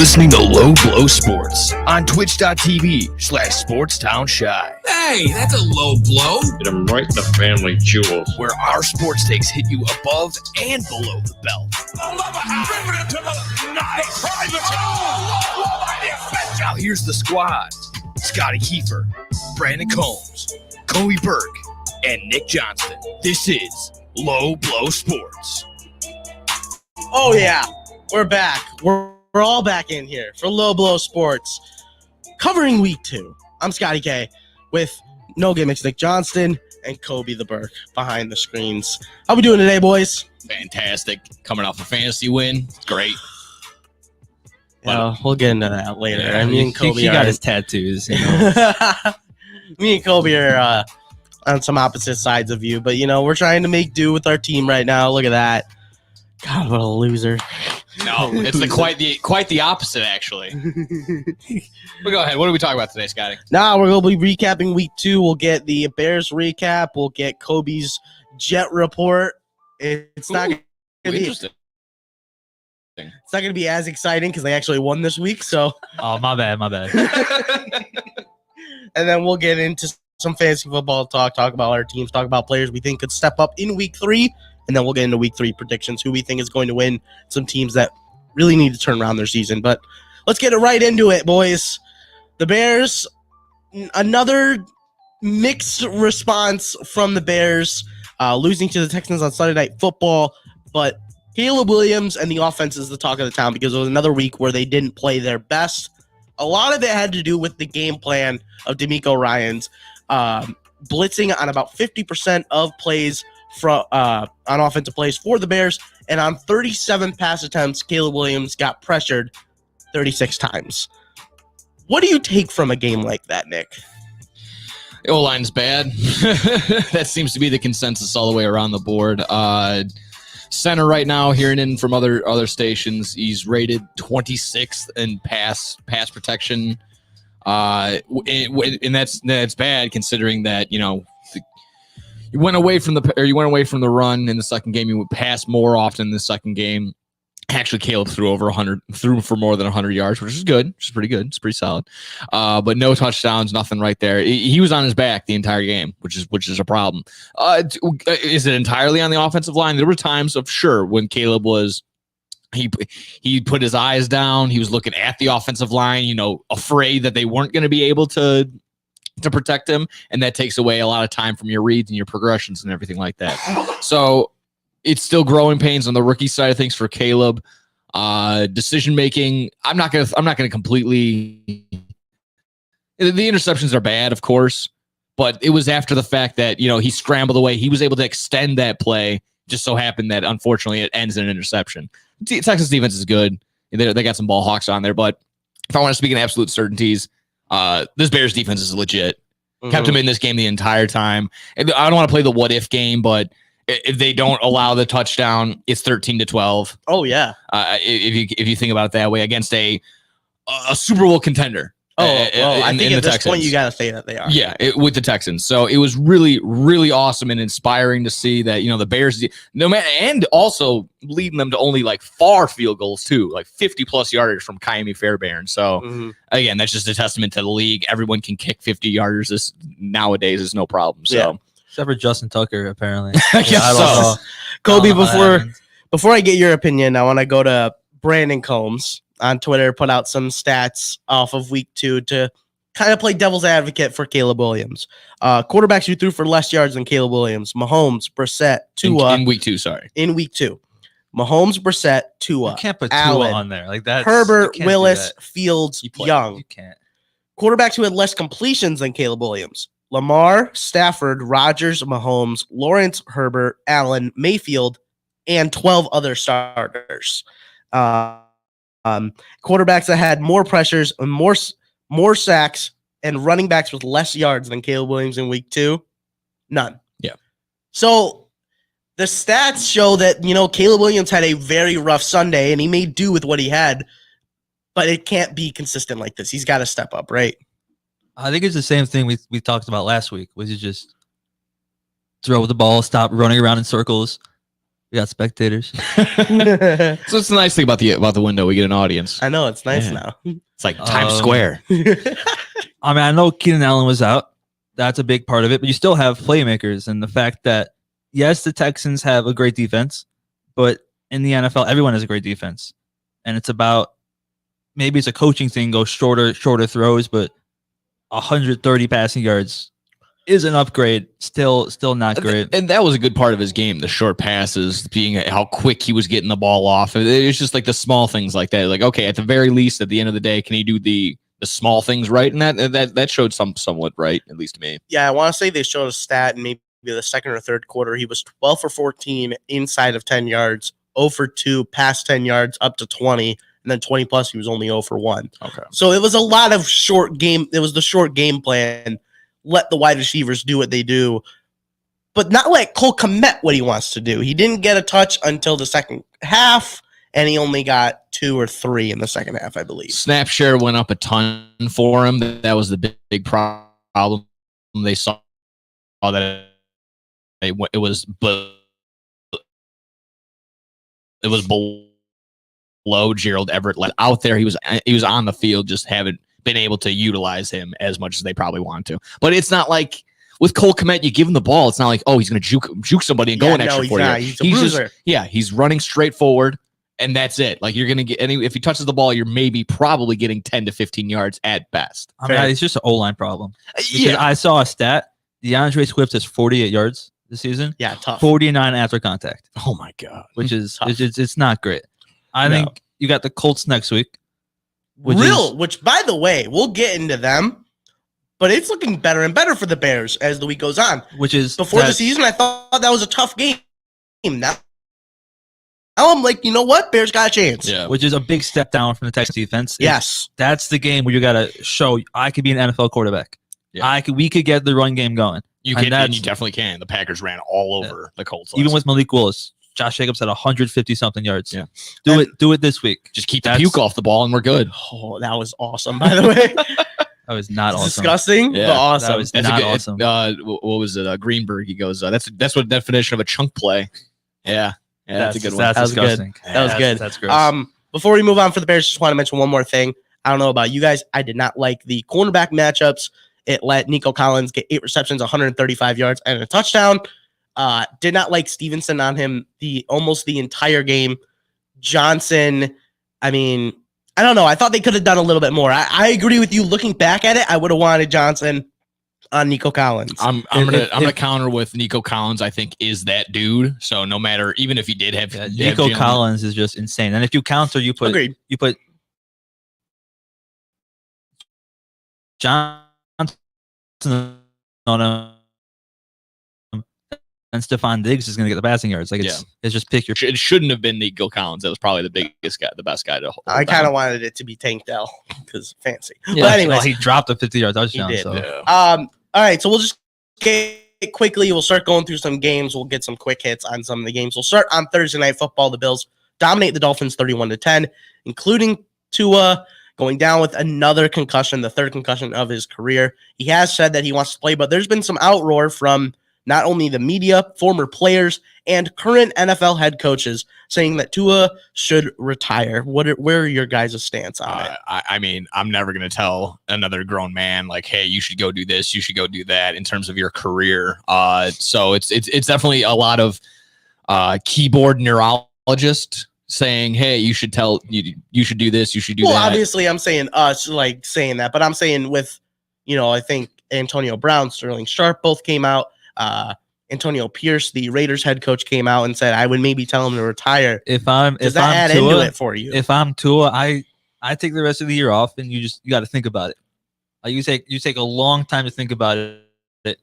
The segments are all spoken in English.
listening to Low Blow Sports on twitch.tv/SportsTownShy. Hey, that's a low blow. Hit him right in the family jewels. Where our sports takes hit you above and below the belt. Now here's the squad. Scotty Kiefer, Brandon Combs, Kobe Burke, and Nick Johnston. This is Low Blow Sports. Oh yeah, we're back. We're all back in here for Low Blow Sports, covering week 2. I'm Scotty K with No Gimmicks Nick Johnston and Kobe the Burke behind the screens. How we doing today, boys? Fantastic. Coming off a fantasy win. Great. Yeah, we'll get into that later. Yeah, me and Kobe he got his tattoos. You know? Me and Kobe are on some opposite sides of you, but we're trying to make do with our team right now. Look at that. God, what a loser. No, it's quite the opposite, actually. But go ahead. What are we talking about today, Scotty? Now we're going to be recapping week 2. We'll get the Bears recap. We'll get Kobe's Jet report. It's not going to be Interesting. It's not going to be as exciting because they actually won this week. So, Oh, my bad. and then we'll get into some fantasy football talk about our teams, talk about players we think could step up in week 3, and then we'll get into week 3 predictions, who we think is going to win, some teams that really need to turn around their season. But let's get it right into it, boys. The Bears, another mixed response from the Bears, losing to the Texans on Sunday Night Football, but Caleb Williams and the offense is the talk of the town because it was another week where they didn't play their best. A lot of it had to do with the game plan of DeMeco Ryans blitzing on about 50% of plays on offensive plays for the Bears, and on 37 pass attempts, Caleb Williams got pressured 36 times. What do you take from a game like that, Nick? The O-line's bad. That seems to be the consensus all the way around the board. Center right now, hearing in from other stations, he's rated 26th in pass protection, and that's bad considering that you went away from the run in the second game. You would pass more often in the second game. Actually, Caleb threw for more than 100 yards, which is good, which is pretty good. It's pretty solid. But no touchdowns, nothing right there. He was on his back the entire game, which is a problem. Is it entirely on the offensive line? There were times when Caleb was he put his eyes down. He was looking at the offensive line, afraid that they weren't going to be able to protect him, and that takes away a lot of time from your reads and your progressions and everything like that. So it's still growing pains on the rookie side of things for Caleb. Decision making, I'm not gonna completely. The interceptions are bad, of course, but it was after the fact that he scrambled away. He was able to extend that play. Just so happened that unfortunately it ends in an interception. Texas defense is good. They got some ball hawks on there, but if I want to speak in absolute certainties, this Bears defense is legit. Mm-hmm. Kept him in this game the entire time. And I don't want to play the what if game, but if they don't allow the touchdown, it's 13-12. Oh yeah. If you think about it that way, against a Super Bowl contender. I think at this point you got to say that they are. Yeah, with the Texans. So it was really, really awesome and inspiring to see that the Bears, and also leading them to only far field goals too, 50+ yardage from Kaimi Fairbairn. So again, that's just a testament to the league. Everyone can kick 50 yarders nowadays is no problem. So. Yeah. Except for Justin Tucker, apparently. I guess so. Kobe, before I get your opinion, I want to go to Brandon Combs on Twitter, put out some stats off of week 2 to kind of play devil's advocate for Caleb Williams. Quarterbacks who threw for less yards than Caleb Williams: Mahomes, Brissett, Tua. In week 2, sorry. In week 2. Mahomes, Brissett, Tua. You can't put Allen, Tua on there. That. Herbert, Willis, Fields, Young. You can't. Quarterbacks who had less completions than Caleb Williams: Lamar, Stafford, Rodgers, Mahomes, Lawrence, Herbert, Allen, Mayfield, and 12 other starters. Quarterbacks that had more pressures and more sacks and running backs with less yards than Caleb Williams in week 2, none. Yeah. So the stats show that, Caleb Williams had a very rough Sunday and he made do with what he had, but it can't be consistent like this. He's got to step up, right? I think it's the same thing we talked about last week, was you just throw the ball, stop running around in circles. We got spectators. I So it's the nice thing about the window. We get an audience. know it's nice Yeah. now. It's like Times Um, Square. I mean, I know Keenan Allen was out. That's a big part of it, but you still have playmakers, and the fact that yes, the Texans have a great defense, but in the NFL, everyone has a great defense, and it's about maybe it's a coaching thing, go shorter throws, but 130 passing yards is an upgrade. Still not great. And that was a good part of his game, the short passes, being how quick he was getting the ball off. It's just like the small things like that. Like, okay, at the very least, at the end of the day, can he do the small things right? And that showed somewhat right, at least to me. Yeah, I want to say they showed a stat in maybe the second or third quarter. He was 12 for 14 inside of 10 yards, 0 for 2 past 10 yards up to 20, and then 20 plus he was only 0 for 1. Okay. So it was a lot of short game. It was the short game plan. Let the wide receivers do what they do, but not let Cole Kmet what he wants to do. He didn't get a touch until the second half, and he only got 2 or 3 in the second half, I believe. Snap share went up a ton for him. That was the big problem. They saw that it was below Gerald Everett. Out there, he was on the field, just haven't been able to utilize him as much as they probably want to. But it's not like with Cole Kmet, you give him the ball. It's not like, oh, he's going to juke somebody and go an extra 40 yards. He's a bruiser. He's running straight forward, and that's it. Like, you're going to get if he touches the ball, you're probably getting 10 to 15 yards at best. I mean, it's just an O-line problem. Yeah. I saw a stat. DeAndre Swift has 48 yards this season, Yeah, tough. 49 after contact, Oh my God. which is Tough. it's not great. I No. think you got the Colts next week. Which Which, by the way, we'll get into them, but it's looking better and better for the Bears as the week goes on. Which is Before the that- season, I thought that was a tough game. Now I'm like, you know what? Bears got a chance. Yeah. which is a big step down from the Texas defense. Yes. That's the game where you got to show I could be an NFL quarterback. Yeah. We could get the run game going. You And can, that's- and you definitely can. The Packers ran all over the Colts. Even last with Malik Willis, Josh Jacobs had 150 something yards. Yeah. Do it this week. just keep the That's- puke off the ball, and we're good. Oh, that was awesome, by the way. That was not awesome. Disgusting, Yeah, but awesome. that was- That's Not a good, awesome. What was it? Greenberg. He goes. That's what definition of a chunk play. Yeah, that's a good one. That's That was good. disgusting. That was good. That's gross. Before we move on for the Bears, just want to mention one more thing. I don't know about you guys. I did not like the cornerback matchups. It let Nico Collins get 8 receptions, 135 yards, and a touchdown. Did not like Stevenson on him almost the entire game. Johnson, I mean, I don't know. I thought they could have done a little bit more. I agree with you. Looking back at it, I would have wanted Johnson on Nico Collins. I'm gonna counter with Nico Collins. I think is that dude. So no matter, even if he did have Nico Jalen- Collins is just insane. And if you counter, you put Agreed. Johnson on him, and Stephon Diggs is going to get the passing yards. Like it's just pick your. it shouldn't have been Nico Collins. That was probably the biggest guy, the best guy to hold. I kind down. of wanted it to be Tank Dell because fancy. Yeah, But anyways, he dropped a 50-yard touchdown. did. So Yeah. all right, so we'll just get quickly. We'll start going through some games. We'll get some quick hits on some of the games. We'll start on Thursday Night Football. The Bills dominate the Dolphins 31-10, including Tua going down with another concussion, the third concussion of his career. He has said that he wants to play, but there's been some outroar from not only the media, former players, and current NFL head coaches saying that Tua should retire. Where are your guys' stance on it? I mean, I'm never going to tell another grown man like, "Hey, you should go do this, you should go do that." In terms of your career, so it's definitely a lot of keyboard neurologist saying, "Hey, you should you should do this, you should do Well, that." obviously, I'm saying us like saying that, but I'm saying with, I think Antonio Brown, Sterling Sharp both came out. Antonio Pierce, the Raiders head coach, came out and said, "I would maybe tell him to retire." if I'm Does if that I'm add Tua, into it for you? if I'm Tua, I take the rest of the year off, and you got to think about it. Like you take a long time to think about it,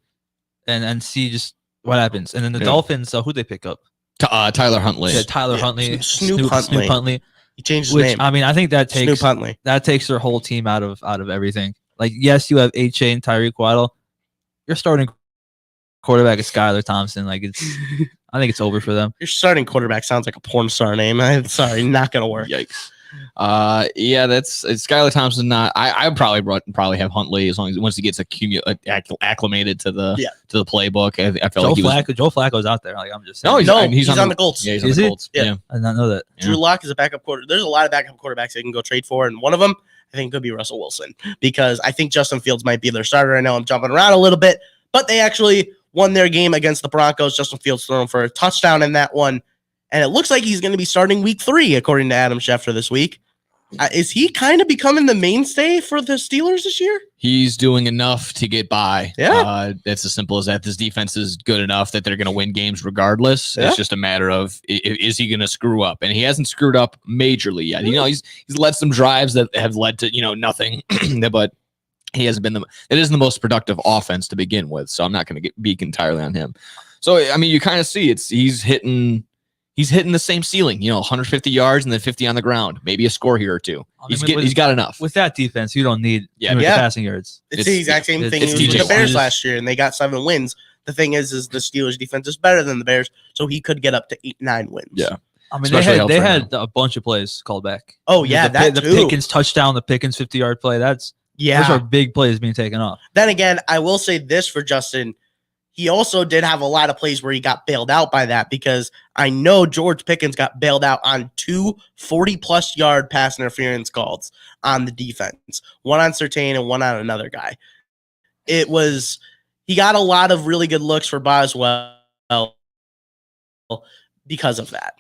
and see just what happens. And then the Yeah. Dolphins, who they pick up? Tyler Huntley. Yeah, Tyler Yeah, Huntley, Snoop Huntley. He changed his Which name. I mean, I think that Snoop takes Huntley. their whole team out of everything. Like, yes, you have HA and Tyreek Waddle. You're starting quarterback is Skylar Thompson. Like I think it's over for them. Your starting quarterback sounds like a porn star name. I'm sorry, not gonna work. Yikes. Yeah, it's Skylar Thompson. Not I would probably have Huntley as long as once he gets acclimated to the Yeah. to the playbook. I feel Joe like he was. Flacco. Joe Flacco's out there. Like I'm just saying. No, He's on the Colts. Yeah, he's Is on the he? Colts. Yeah. Yeah. I did not know that. Yeah. Drew Lock is a backup quarter. There's a lot of backup quarterbacks they can go trade for, and one of them I think could be Russell Wilson because I think Justin Fields might be their starter. I know I'm jumping around a little bit, but they actually won their game against the Broncos. Justin Fields thrown for a touchdown in that one, and it looks like he's going to be starting week 3 according to Adam Schefter this week. Is he kind of becoming the mainstay for the Steelers this year? He's doing enough to get by. Yeah. It's as simple as that. This defense is good enough that they're going to win games regardless. Yeah. It's just a matter of is he going to screw up? And he hasn't screwed up majorly yet. You know, he's led some drives that have led to nothing, but he hasn't been it isn't the most productive offense to begin with. So I'm not going to be entirely on him. So I mean, you kind of see he's hitting the same ceiling, 150 yards and then 50 on the ground, maybe a score here or two. He's got enough. With that defense, you don't need Yeah. the Yeah. passing yards. It's the exact same thing it's as with TJ the Bears Watt. last year, and they got 7 wins. The thing is the Steelers defense is better than the Bears, so he could get up to 8-9 wins. Yeah. I mean, Especially helps they right had a bunch of plays called back. Oh yeah, the too. Pickens touchdown, the Pickens 50-yard play. Those are big plays being taken off. Then again, I will say this for Justin. He also did have a lot of plays where he got bailed out by that because I know George Pickens got bailed out on 2 40-plus yard pass interference calls on the defense. One on Surtain and one on another guy. He got a lot of really good looks for Boswell because of that.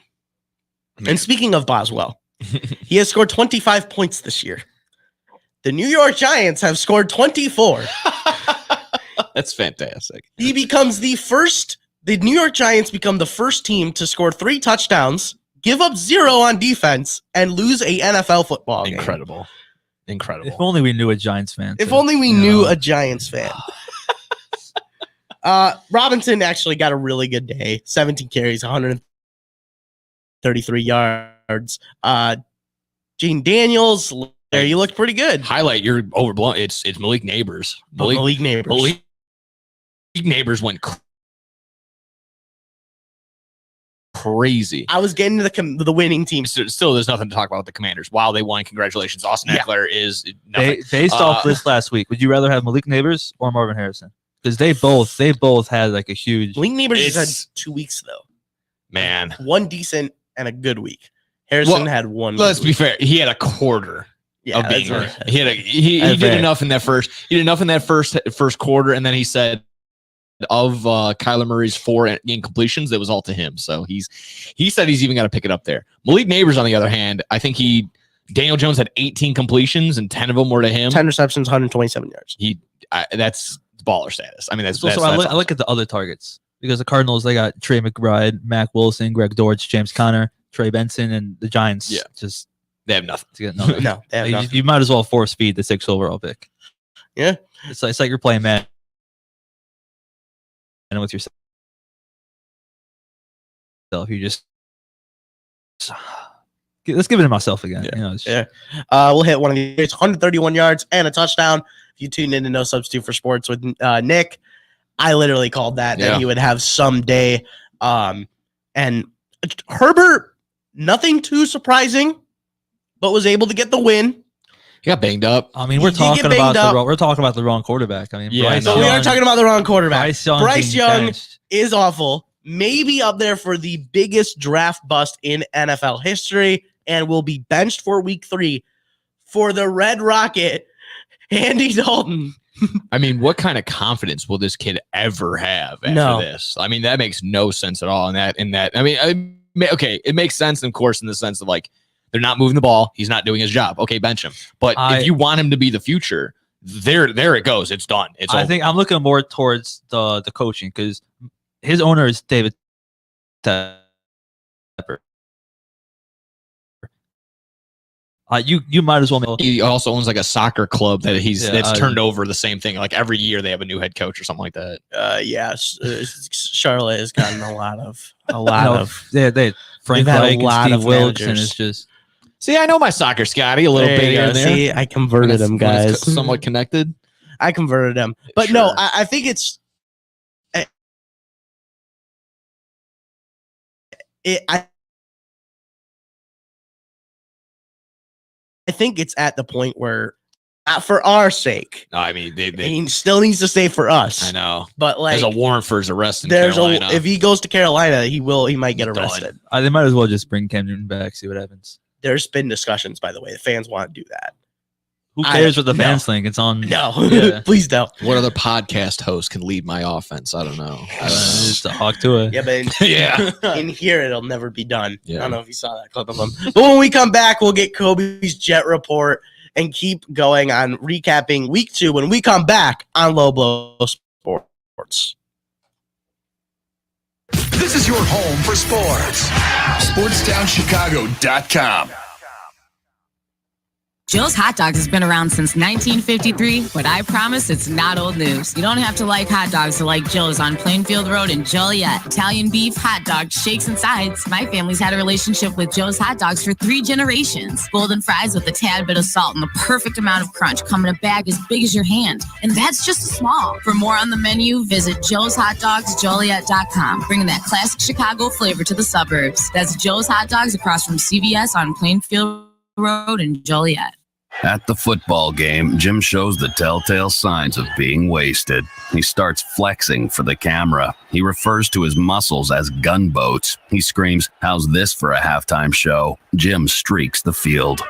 Man. And speaking of Boswell, he has scored 25 points this year. The New York Giants have scored 24. That's fantastic. He becomes the New York Giants become the first team to score 3 touchdowns, give up 0 on defense, and lose a NFL football game. Incredible. If only we knew a Giants fan. If too. only we You knew know. a Giants fan. Robinson actually got a really good day. 17 carries, 133 yards. Gene Daniels, there you looked pretty good. Highlight, you're overblown. It's Malik Neighbors. Malik Neighbors. Malik Neighbors went crazy. I was getting to the winning team. Still, there's nothing to talk about with the Commanders. Wow, they won. Congratulations. Austin Yeah. Eckler is nothing. Based off this last week, would you rather have Malik Neighbors or Marvin Harrison? Because they both had like a huge. Malik Neighbors just It's- had 2 weeks, though. Man, One decent and a good week. Harrison Well, had one. let's good be week. fair. He had a quarter Yeah, of being that's hurt. right. He That's did fair. enough in that first. He did enough in that first quarter, and then he said of Kyler Murray's 4 incompletions, that was all to him. So he said he's even got to pick it up there. Malik Neighbors, on the other hand, I think Daniel Jones had 18 completions, and 10 of them were to him. 10 receptions, 127 yards. That's baller status. I mean, that's So I look at the other targets because the Cardinals, they got Trey McBride, Mac Wilson, Greg Dortch, James Conner, Trey Benson, and the Giants. Yeah. Just they have nothing. to get nothing. No, they have Like, nothing. you might as well force feed the 6th overall pick. Yeah. It's like you're playing Madden with yourself. You just let's give it to myself again. Yeah. You know, it's- Yeah. We'll hit one of these. It's 131 yards and a touchdown. If you tune in to No Substitute for Sports with Nick, I literally called that Yeah. he would have some day. And Herbert, nothing too surprising, but was able to get the win. He got banged up. I mean, we're You get talking about banged up. we're talking about the wrong quarterback. I mean, Yeah, Bryce no. So we are Young- talking about the wrong quarterback. Bryce Young. Young is awful. Maybe up there for the biggest draft bust in NFL history, and will be benched for week 3 for the Red Rocket, Andy Dalton. I mean, what kind of confidence will this kid ever have after No. this? I mean, that makes no sense at all. Okay, it makes sense, of course, in the sense of like they're not moving the ball. He's not doing his job. Okay, bench him. But if you want him to be the future, there it goes. It's done. It's I over. think I'm looking more towards the coaching because his owner is David Tepper. You might as well. He also owns like a soccer club that Yeah, that's turned over the same thing. Like every year they have a new head coach or something like that. Yes, Charlotte has gotten a lot of They Frank They've had a Reich and lot Steve of Wilkes, and managers. it's just See, I know my soccer, Scotty, a little There bit you here go. and there. See, I converted him, When it's guys. somewhat connected. I converted him, but no, Sure. I think it's. I I think it's at the point where, not for our sake, No, I mean, he still needs to stay for us. I know. But like, There's a warrant for his arrest in Carolina. if he goes to Carolina, he might get He's done. arrested. They might as well just bring Cam Newton back, see what happens. There's been discussions, by the way. The fans want to do that. Who cares what the fans think? It's on. No, Yeah. please don't. What other podcast host can lead my offense? I don't know. It's a hawk to it. Yeah, but Yeah. in here, it'll never be done. Yeah. I don't know if you saw that clip of him. But when we come back, we'll get Kobe's Jet Report and keep going on recapping week 2 when we come back on Low Blow Sports. This is your home for sports. SportsTownChicago.com. Joe's Hot Dogs has been around since 1953, but I promise it's not old news. You don't have to like hot dogs to like Joe's on Plainfield Road in Joliet. Italian beef, hot dogs, shakes, and sides. My family's had a relationship with Joe's Hot Dogs for 3 generations. Golden fries with a tad bit of salt and the perfect amount of crunch come in a bag as big as your hand. And that's just small. For more on the menu, visit joeshotdogsjoliet.com, bringing that classic Chicago flavor to the suburbs. That's Joe's Hot Dogs across from CVS on Plainfield Road in Joliet. At the football game, Jim shows the telltale signs of being wasted. He starts flexing for the camera. He refers to his muscles as gunboats. He screams, "How's this for a halftime show?" Jim streaks the field.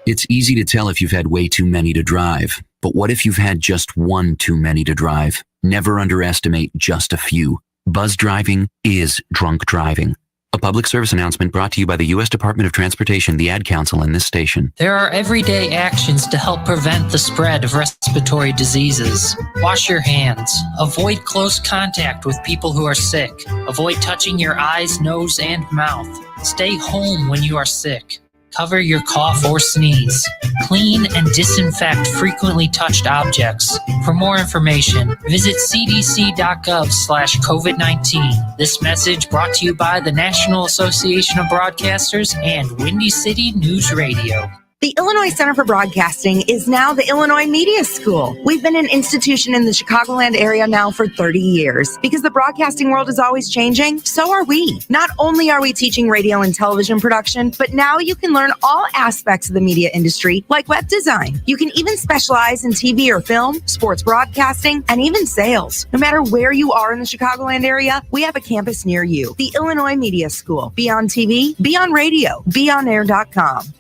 It's easy to tell if you've had way too many to drive. But what if you've had just one too many to drive? Never underestimate just a few. Buzz driving is drunk driving. A public service announcement brought to you by the U.S. Department of Transportation, the Ad Council, and this station. There are everyday actions to help prevent the spread of respiratory diseases. Wash your hands. Avoid close contact with people who are sick. Avoid touching your eyes, nose, and mouth. Stay home when you are sick. Cover your cough or sneeze. Clean and disinfect frequently touched objects. For more information, visit cdc.gov/COVID-19. This message brought to you by the National Association of Broadcasters and Windy City News Radio. The Illinois Center for Broadcasting is now the Illinois Media School. We've been an institution in the Chicagoland area now for 30 years. Because the broadcasting world is always changing, so are we. Not only are we teaching radio and television production, but now you can learn all aspects of the media industry, like web design. You can even specialize in TV or film, sports broadcasting, and even sales. No matter where you are in the Chicagoland area, we have a campus near you. The Illinois Media School. Be on TV, be on radio, beonair.com.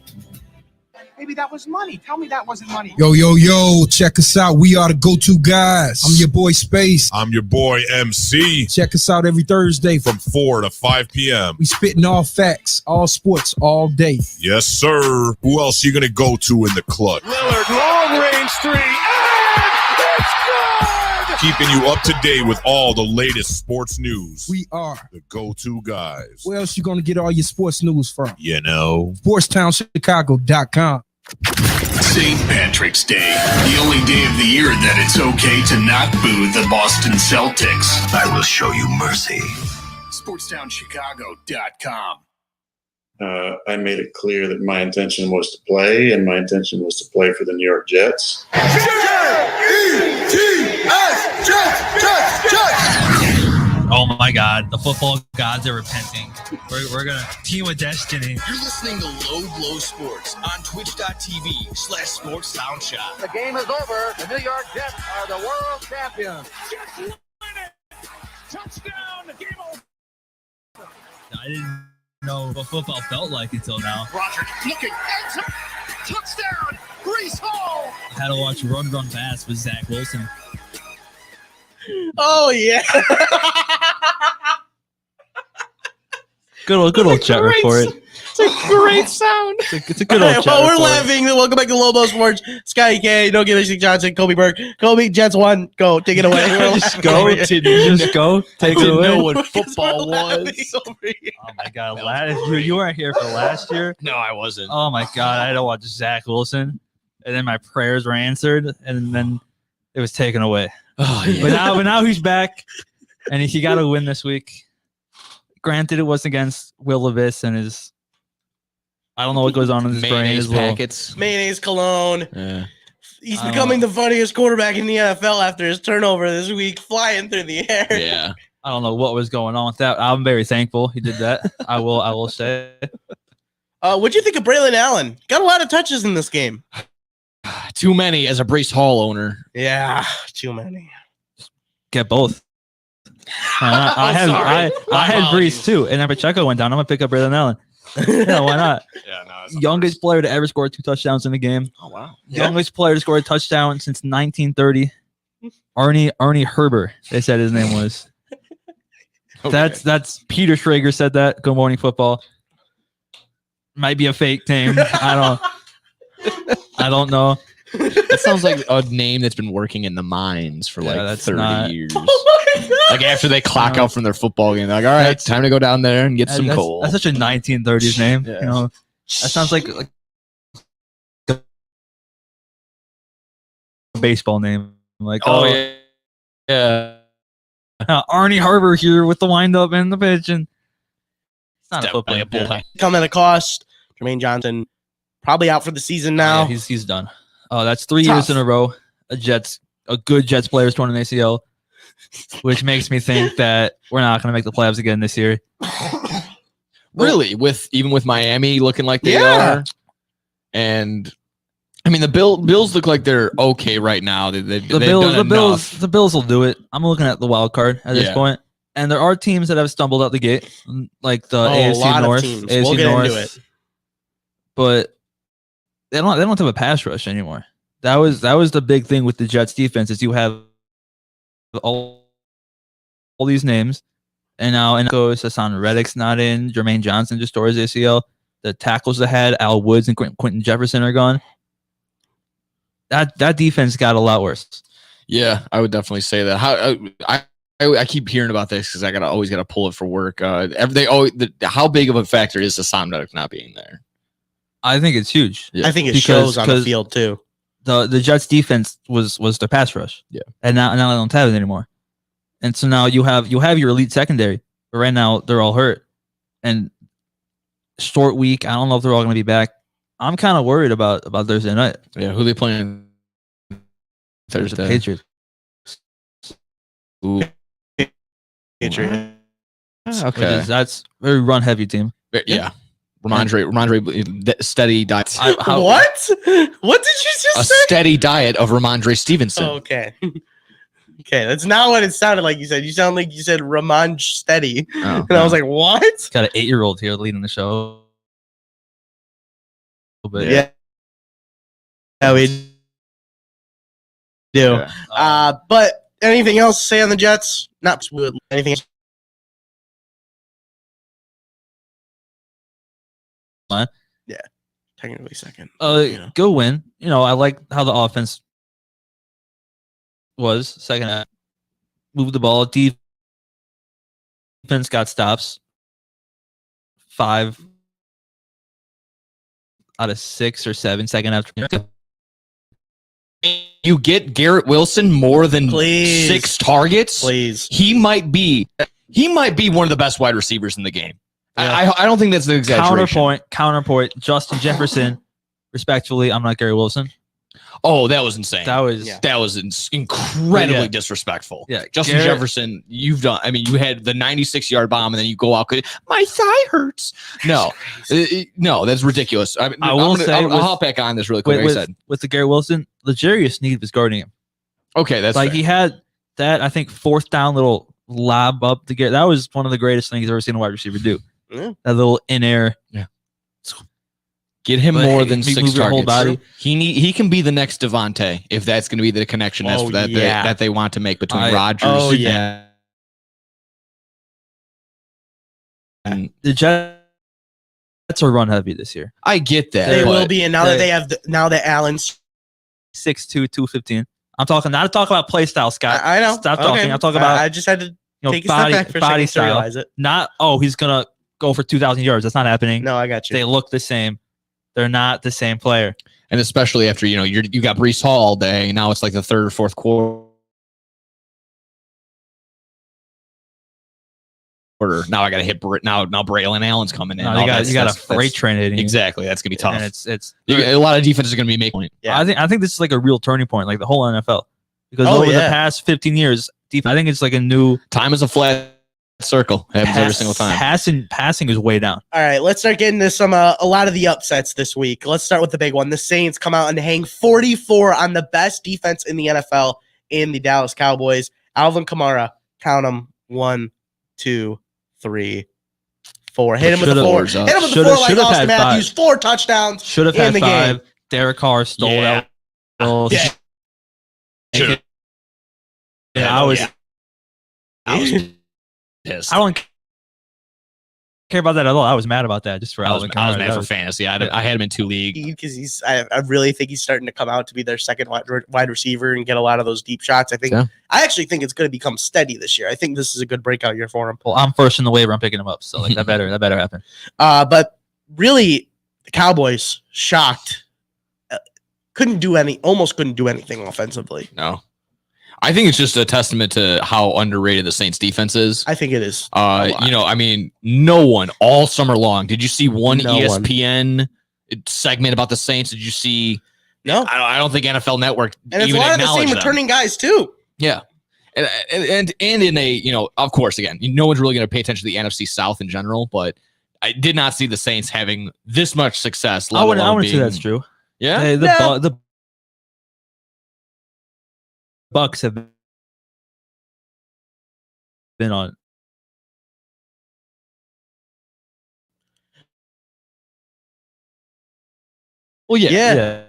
Maybe that was money. Tell me that wasn't money. Yo, check us out. We are the go-to guys. I'm your boy Space. I'm your boy MC. Check us out every Thursday from 4 to 5 p.m. We spitting all facts, all sports, all day. Yes, sir. Who else you gonna go to in the clutch? Lillard, long range 3, and it's good! Keeping you up to date with all the latest sports news. We are the go-to guys. Where else you gonna get all your sports news from? You know, SportsTownChicago.com. St. Patrick's Day, the only day of the year that it's okay to not boo the Boston Celtics. I will show you mercy. SportsTownChicago.com. I made it clear that my intention was to play, and my intention was to play for the New York Jets. J-E-T-S, Jets! Oh my God, the football gods are repenting. We're gonna team with destiny. You're listening to Low Blow Sports on twitch.tv/SportsSoundShot. The game is over. The New York Jets are the world champions. Jets win it. Touchdown. Game over. I didn't know what football felt like until now. Roger looking. Touchdown. Breece Hall. I had to watch Run Pass with Zach Wilson. Oh, yeah. Good old chat report. It's a great sound. It's a good old chat While we're report. laughing, welcome back to Lobo Sports. Scotty K, No Give Johnson, Kobe Burke. Kobe, Jets won. Go, take it away. Just go. Take it away. Know what football was. Oh my God, you weren't here for last year. No, I wasn't. Oh my God, I had to watch Zach Wilson, and then my prayers were answered, and then it was taken away. Oh, yeah. But now he's back, and he got a win this week. Granted, it was against Will Levis and his. I don't know what goes on in his brain. Mayonnaise His little- packets. Mayonnaise cologne. Yeah. He's becoming the funniest quarterback in the NFL after his turnover this week, flying through the air. Yeah. I don't know what was going on with that. I'm very thankful he did that. I will say. What'd you think of Braylon Allen? Got a lot of touches in this game. Too many as a Brees Hall owner. Yeah, too many. Get both. I had Brees too, and then Pacheco went down. I'm gonna pick up Braylon Allen. Yeah, why not? Yeah, no. Youngest player to ever score 2 touchdowns in a game. Oh wow. Youngest player to score a touchdown since 1930. Arnie Herber. They said his name was. Okay. That's Peter Schrager said that. Good Morning Football. Might be a fake name. I don't know. That sounds like a name that's been working in the mines for like that's 30 not- years. Oh my God. Like after they clock out from their football game, they're like, all right, That's- time to go down there and get some coal. That's such a 1930s name. Yeah. You know, that sounds like a baseball name. Like, yeah. Arnie Harbor here with the windup and the pitch, and it's not a football. Definitely a bullpen. Come at a cost. Jermaine Johnson probably out for the season now. Yeah, he's done. Oh, that's 3 Tough. years in a row. A good Jets player is torn an ACL, which makes me think that we're not going to make the playoffs again this year. Really, even with Miami looking like they Yeah. are, and I mean the Bills look like they're okay right now. They've done enough. The Bills will do it. I'm looking at the wild card at this Yeah. point, and there are teams that have stumbled out the gate, like the a AFC lot North. of teams. AFC We'll get North, into it. but they don't have a pass rush anymore. That was the big thing with the Jets defense is you have all these names, and now goes Hassan Reddick's not in. Jermaine Johnson just tore his ACL. The tackles ahead, Al Woods and Quentin Jefferson are gone. That defense got a lot worse. Yeah, I would definitely say that. I keep hearing about this because I always gotta pull it for work. How big of a factor is Hassan Reddick not being there? I think it's huge. Yeah. I think it shows on the field too. The Jets defense was their pass rush. Yeah. And now they don't have it anymore. And so now you have your elite secondary, but right now they're all hurt. And short week, I don't know if they're all gonna be back. I'm kind of worried about Thursday night. Yeah, who they playing Thursday? The Patriots. Ooh. Patriots. Okay. That's a very run heavy team. Yeah. Ramondre steady diet. What? What did you A just say? steady diet of Ramondre Stevenson. Oh, okay. Okay, that's not what it sounded like you said. You sound like you said Ramon Steady. Oh, And I was like, what? Got an 8-year-old here leading the show. But Yeah, we do. Yeah. But anything else to say on the Jets? Not anything else? Fine. Yeah, technically second. Go win. You know, I like how the offense was second half. Moved the ball. Defense got stops. 5 out of 6 or 7 second half. You get Garrett Wilson more than Please. 6 targets. Please. He might be one of the best wide receivers in the game. Yeah. I don't think that's an exaggeration. Counterpoint. Justin Jefferson, respectfully, I'm not Gary Wilson. Oh, that was insane. That was incredibly Yeah. disrespectful. Yeah, Justin Garrett- Jefferson, you had the 96-yard bomb, and then you go out. My thigh hurts. No, no, that's ridiculous. I will say I'll with- hop back on this really quick. Like I said, with the Gary Wilson, L'Jarius Sneed was guarding him. okay, that's Like fair. he had that, I think, 4th down little lob up to get. That was one of the greatest things I've ever seen a wide receiver do. Yeah. That little in air. Get him But more hey, than he 6 moved your whole targets. body. He can be the next Devontae if that's going to be the connection that they want to make between Rodgers and The Jets are run heavy this year. I get that. They but will be, and now that they have now that Allen's 6'2", 215. I'm talking not talking about play style, Scott. I know. Stop Okay. talking. I'm talking about I just had to take a step body, back for a body second to style. realize it. Not he's gonna go for 2,000 yards. That's not happening. No, I got you. They look the same. They're not the same player. and especially after you got Brees Hall all day. Now it's like the 3rd or 4th quarter. Now I got to hit now Braylon Allen's coming in. No, Oh, you got a freight train hitting you. Exactly. That's gonna be tough. And it's a lot of defenses are gonna be making point. Yeah. I think this is like a real turning point, like the whole NFL, because Oh, over the yeah. past 15 years, I think it's like a new Time is a flat circle. Happens every single time. Passing is way down. All right, let's start getting to some a lot of the upsets this week. Let's start with the big one. The Saints come out and hang 44 on the best defense in the NFL in the Dallas Cowboys. Alvin Kamara, count them 1, 2, 3, 4. Hit him with the 4. Hit him with the 4 like Austin Matthews. 4 touchdowns. Should have had 5. Derek Carr stole that. I was pissed. I don't care about that at all. I was mad about that just for Alvin Kamara. I was mad for fantasy. I had him in 2 leagues because I really think he's starting to come out to be their second wide receiver and get a lot of those deep shots. I actually think it's going to become steady this year. I think this is a good breakout year for him. Well, I'm first in the waiver. I'm picking him up, so like that better happen. But really, the Cowboys shocked. Almost couldn't do anything offensively. No. I think it's just a testament to how underrated the Saints defense is. I think it is. No one all summer long. Did you see one ESPN segment about the Saints? Did you see? No. I don't think NFL Network and it's even a lot of the same them. returning guys too. Yeah. And in a, of course, again, no one's really going to pay attention to the NFC South in general, but I did not see the Saints having this much success. I wouldn't say that's true. Yeah. The Bucks have been on. Well, yeah.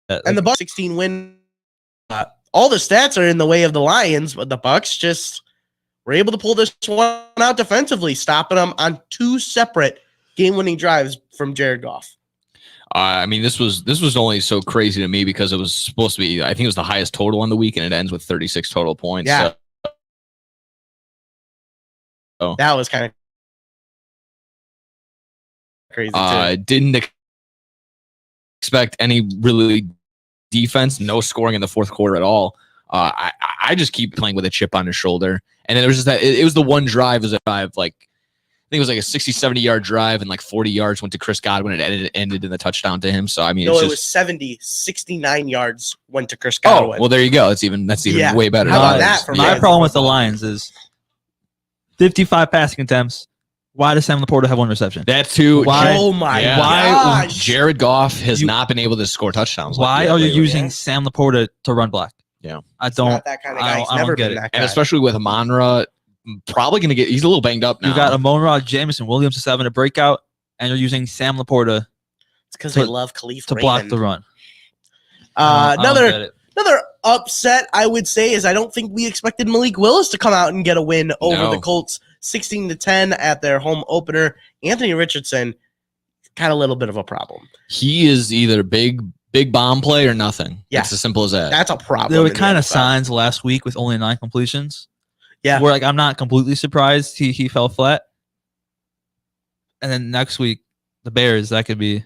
And the Bucks 16 win. All the stats are in the way of the Lions, but the Bucks just were able to pull this one out defensively, stopping them on 2 separate game-winning drives from Jared Goff. This was only so crazy to me because it was supposed to be, I think it was the highest total on the week, and it ends with 36 total points. Yeah. So that was kind of crazy too. Didn't expect any really defense, no scoring in the fourth quarter at all. I just keep playing with a chip on his shoulder. And then there was just that, it was the one drive, I think it was like a 60, 70-yard drive, and like 40 yards went to Chris Godwin, and it ended in the touchdown to him. So, it was 70, 69 yards went to Chris Godwin. Oh, well, there you go. That's even way better. How about that? My problem with the Lions is 55 passing attempts. Why does Sam Laporta have 1 reception? That too. Why? Oh my gosh. Jared Goff has not been able to score touchdowns. Why are you using Sam Laporta to run block? Yeah. I don't. Not that kind of guy. He's never been that guy. And especially with Amon-Ra, probably going to he's a little banged up now. You got Amon-Ra, Jameson Williams is having a breakout, and you're using Sam Laporta. It's because they love Khalif to block the run. Another upset, I would say, is I don't think we expected Malik Willis to come out and get a win over the Colts, 16-10 at their home opener. Anthony Richardson, kind of a little bit of a problem. He is either big bomb play or nothing. Yeah. It's as simple as that. That's a problem. There were kind of signs last week with only 9 completions. Yeah. Where I'm not completely surprised he fell flat. And then next week, the Bears, that could be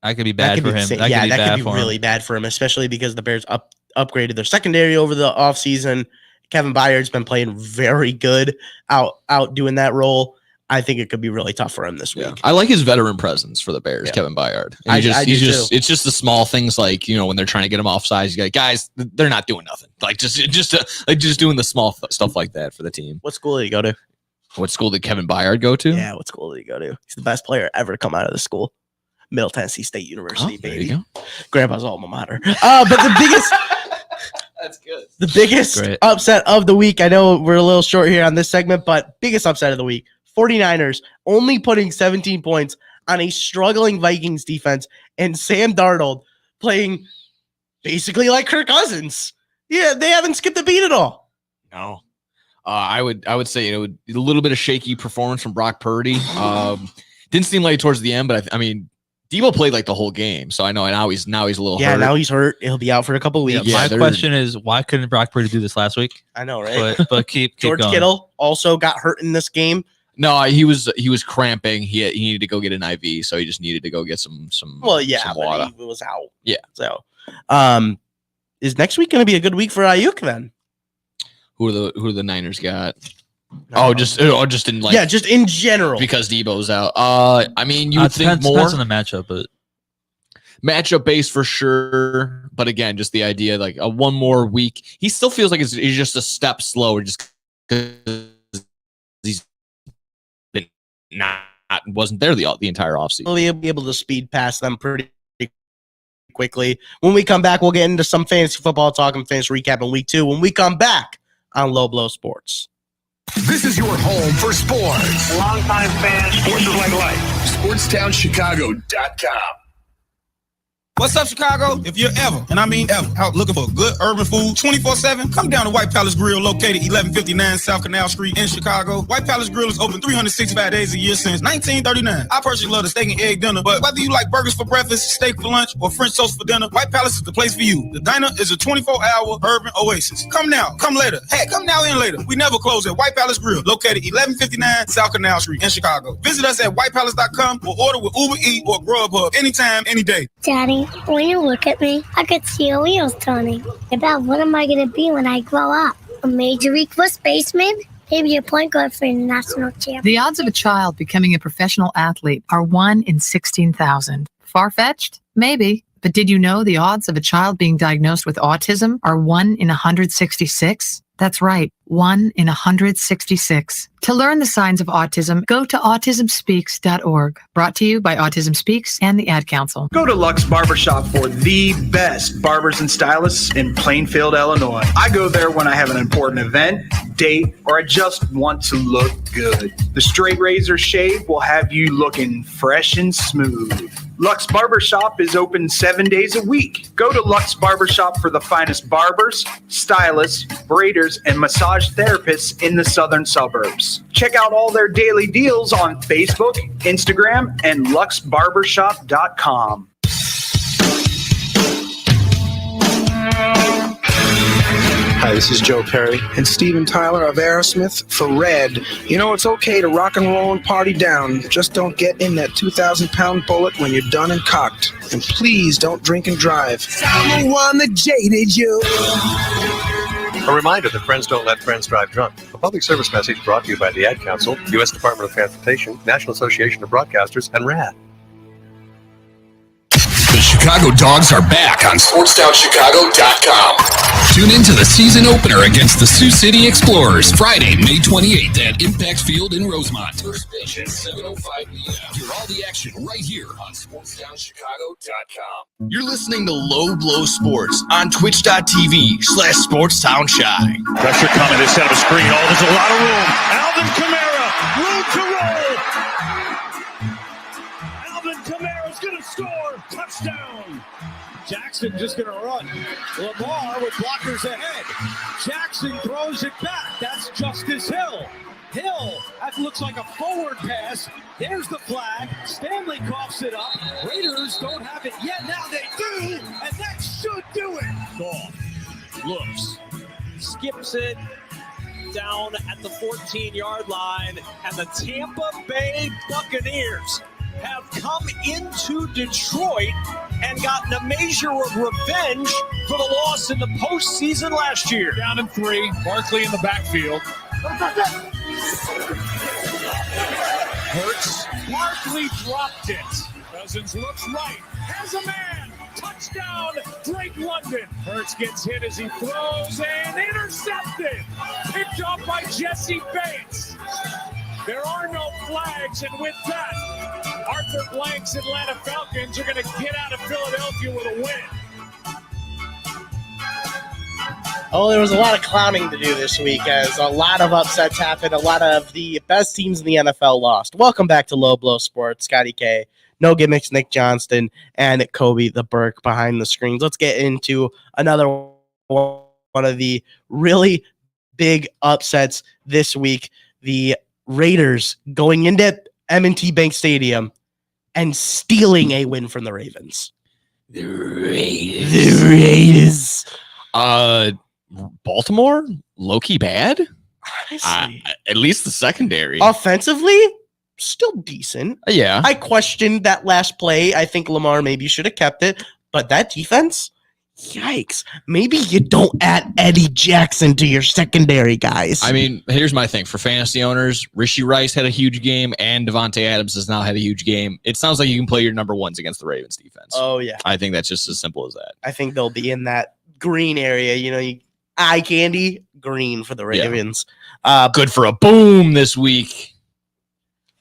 bad for him. That could be really bad for him, especially because the Bears upgraded their secondary over the offseason. Kevin Byard's been playing very good out doing that role. I think it could be really tough for him this week. I like his veteran presence for the Bears, Kevin Byard. It's just the small things like, when th're trying to get him off size, you got guys, they're not doing nothing. Like just doing the small stuff like that for the team. What school did he go to? What school did Kevin Byard go to? Yeah, what school did he go to? He's the best player ever to come out of the school. Middle Tennessee State University, baby. There you go. Grandpa's alma mater. But the biggest that's good. The biggest upset of the week. I know we're a little short here on this segment, but biggest upset of the week. 49ers only putting 17 points on a struggling Vikings defense, and Sam Darnold playing basically like Kirk Cousins. Yeah, they haven't skipped a beat at all. No. I would say a little bit of shaky performance from Brock Purdy. Didn't seem like towards the end, but I mean, Debo played like the whole game, so I know now he's a little hurt. Yeah, now he's hurt. He'll be out for a couple of weeks. Yeah, my question is, why couldn't Brock Purdy do this last week? I know, right? But keep George going. Kittle also got hurt in this game. No, he was cramping. He needed to go get an IV, so he just needed to go get some. Well, yeah, some water. But he was out. Yeah. So, is next week going to be a good week for Ayuk then? Who are the Niners got? No. Just in like just in general because Debo's out. I mean, you would think more depends on the matchup, but matchup based for sure. But again, just the idea like one more week, he still feels like he's just a step slower, just because he's been wasn't there the entire offseason. We'll be able to speed past them pretty quickly. When we come back, we'll get into some fantasy football talk and fantasy recap in week 2. When we come back on Low Blow Sports. This is your home for sports. Longtime fan, sports is like life. SportsTownChicago.com. What's up, Chicago? If you're ever, and I mean ever, out looking for good urban food 24/7, come down to White Palace Grill, located 1159 South Canal Street in Chicago. White Palace Grill is open 365 days a year since 1939. I personally love the steak and egg dinner, but whether you like burgers for breakfast, steak for lunch, or French toast for dinner, White Palace is the place for you. The diner is a 24-hour urban oasis. Come now, come later. Hey, come now and later. We never close at White Palace Grill, located 1159 South Canal Street in Chicago. Visit us at whitepalace.com or order with Uber Eats or Grubhub anytime, any day. Daddy, when you look at me, I could see your wheels turning. About what am I going to be when I grow up? A Major League first baseman? Maybe a point guard for a national champion. The odds of a child becoming a professional athlete are 1 in 16,000. Far-fetched? Maybe. But did you know the odds of a child being diagnosed with autism are 1 in 166? That's right, 1 in 166. To learn the signs of autism, go to autismspeaks.org. Brought to you by Autism Speaks and the Ad Council. Go to Lux Barbershop for the best barbers and stylists in Plainfield, Illinois. I go there when I have an important event, date, or I just want to look good. The straight razor shave will have you looking fresh and smooth. Lux Barbershop is open 7 days a week. Go to Lux Barbershop for the finest barbers, stylists, braiders, and massage therapists in the southern suburbs. Check out all their daily deals on Facebook, Instagram, and luxbarbershop.com. Hi, this is Joe Perry and Steven Tyler of Aerosmith for Red. You know, it's okay to rock and roll and party down. Just don't get in that 2,000-pound bullet when you're done and cocked. And please don't drink and drive. I'm the one that jaded you. A reminder that friends don't let friends drive drunk. A public service message brought to you by the Ad Council, U.S. Department of Transportation, National Association of Broadcasters, and RAD. The Chicago Dogs are back on SportsTownChicago.com. Tune in to the season opener against the Sioux City Explorers, Friday, May 28th at Impact Field in Rosemont. First pitch at 7:05 p.m. Hear all the action right here on SportsTownChicago.com. You're listening to Low Blow Sports on Twitch.tv/SportsTownChi. Pressure coming to set up a screen. Oh, there's a lot of room. Alvin Kamara, room to roll. Alvin Kamara's going to score. Touchdown. Jackson just going to run. Lamar with blockers ahead. Jackson throws it back. That's Justice Hill. Hill, that looks like a forward pass. There's the flag. Stanley coughs it up. Raiders don't have it yet. Now they do, and that should do it. Goff looks, skips it down at the 14-yard line, and the Tampa Bay Buccaneers have come into Detroit and gotten a measure of revenge for the loss in the postseason last year. Down in 3, Barkley in the backfield. Hurts, Barkley dropped it. Cousins looks right, has a man. Touchdown, Drake London. Hurts gets hit as he throws and intercepted. Picked up by Jesse Bates. There are no flags, and with that, Arthur Blank's Atlanta Falcons are going to get out of Philadelphia with a win. Oh, there was a lot of clowning to do this week as a lot of upsets happened. A lot of the best teams in the NFL lost. Welcome back to Low Blow Sports. Scotty K, No Gimmicks, Nick Johnston, and Kobe the Burke behind the screens. Let's get into another one of the really big upsets this week. The Raiders going into M&T Bank Stadium and stealing a win from the Ravens. The Raiders. Baltimore, low-key bad. Honestly. At least the secondary. Offensively, still decent. Yeah. I questioned that last play. I think Lamar maybe should have kept it. But that defense, yikes. Maybe you don't add Eddie Jackson to your secondary, guys. I mean, here's my thing. For fantasy owners, Rishi Rice had a huge game, and Devontae Adams has now had a huge game. It sounds like you can play your number ones against the Ravens defense. Oh, yeah. I think that's just as simple as that. I think they'll be in that green area. You know, eye candy, green for the Ravens. Good for a boom this week.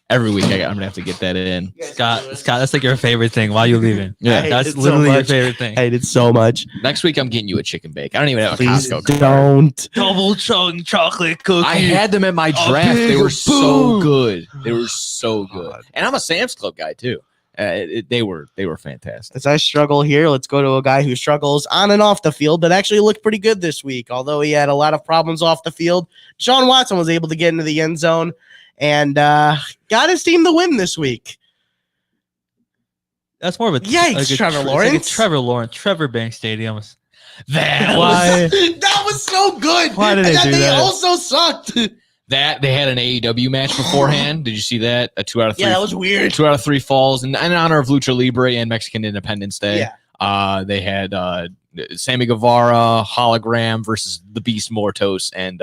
Every week I'm gonna have to get that in. Scott, that's like your favorite thing. Why are you leaving? Yeah, that's literally your favorite thing. I hate it so much. Next week I'm getting you a chicken bake. I don't even have a Please Costco card. don't. Double chunk chocolate cookie. I had them at my draft. They were so good. They were so good. And I'm a Sam's Club guy too. They were fantastic. As I struggle here, let's go to a guy who struggles on and off the field, but actually looked pretty good this week. Although he had a lot of problems off the field, Deshaun Watson was able to get into the end zone and got his team the win this week. That's more of a Yikes, Trevor Lawrence. Trevor Lawrence, Trevor Bank Stadium. That was so good. Why did they do that? Also sucked. That they had an AEW match beforehand. Did you see that? A 2 out of 3. Yeah, that was weird. 2 out of 3 falls in honor of Lucha Libre and Mexican Independence Day. Yeah. They had Sammy Guevara, Hologram versus the Beast Mortos, and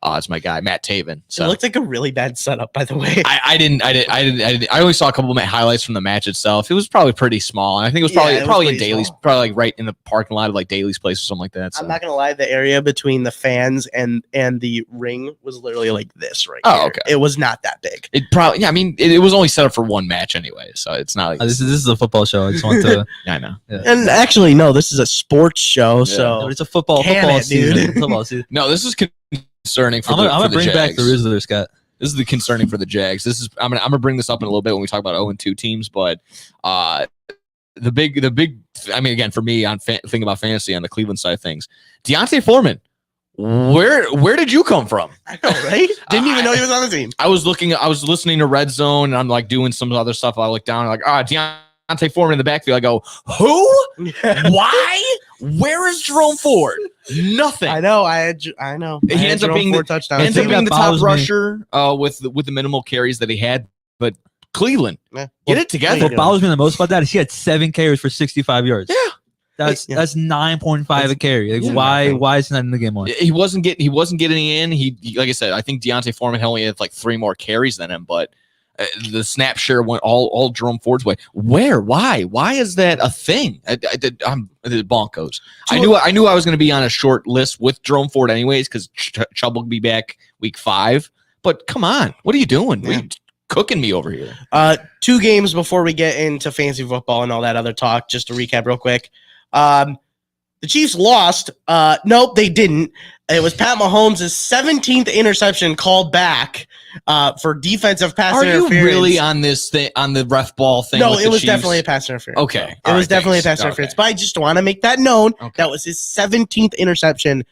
it's my guy Matt Taven. So It looked like a really bad setup, by the way. I only saw a couple of highlights from the match itself. It was probably pretty small. And I think it was probably in Daly's, probably like right in the parking lot of like Daly's place or something like that. So. I'm not gonna lie, the area between the fans and the ring was literally like this right Oh, here. okay. It was not that big. It probably, I mean, it was only set up for one match anyway, so it's not like This is a football show. I just want to. I know. Yeah. And actually, no, this is a sports show, so But it's a football Can season. it, dude? Football season. No, this is concerning for I'm the gonna bring Jags. back the Rizzler, Scott. This is the concerning for the Jags. This is I'm gonna bring this up in a little bit when we talk about 0-2 teams, but the big I mean, again, for me on thinking about fantasy on the Cleveland side of things, Deontay Foreman. Where did you come from? I know, right? Didn't even know he was on the team. I was listening to Red Zone, and I'm like doing some other stuff. I look down, like, Deontay Foreman in the backfield. I go, who? Why? Where is Jerome Ford? Nothing. I know. I know. He ends up being the touchdowns. ends up being the top bothers me. rusher with the minimal carries that he had. But Cleveland, Yeah. get it together. What bothers me the most about that is he had 7 carries for 65 yards. Yeah. That's 9.5 a carry. Like, why is he not in the game more? He wasn't getting in. He like I said, I think Deontay Foreman only had like 3 more carries than him, but the snap share went all Jerome Ford's way. Where? Why is that a thing? I'm bonkers. I knew I was going to be on a short list with Jerome Ford anyways because Chubb will be back week 5. But come on, what are you doing? Yeah. What are you cooking me over here? 2 games before we get into fantasy football and all that other talk. Just to recap real quick. The Chiefs lost. Nope, they didn't. It was Pat Mahomes' 17th interception called back for defensive pass interference. Are you really on this thing, on the ref ball thing? No, with it the was Chiefs? definitely a pass interference. Okay. It was definitely a pass interference. But I just want to make that known. That was his 17th interception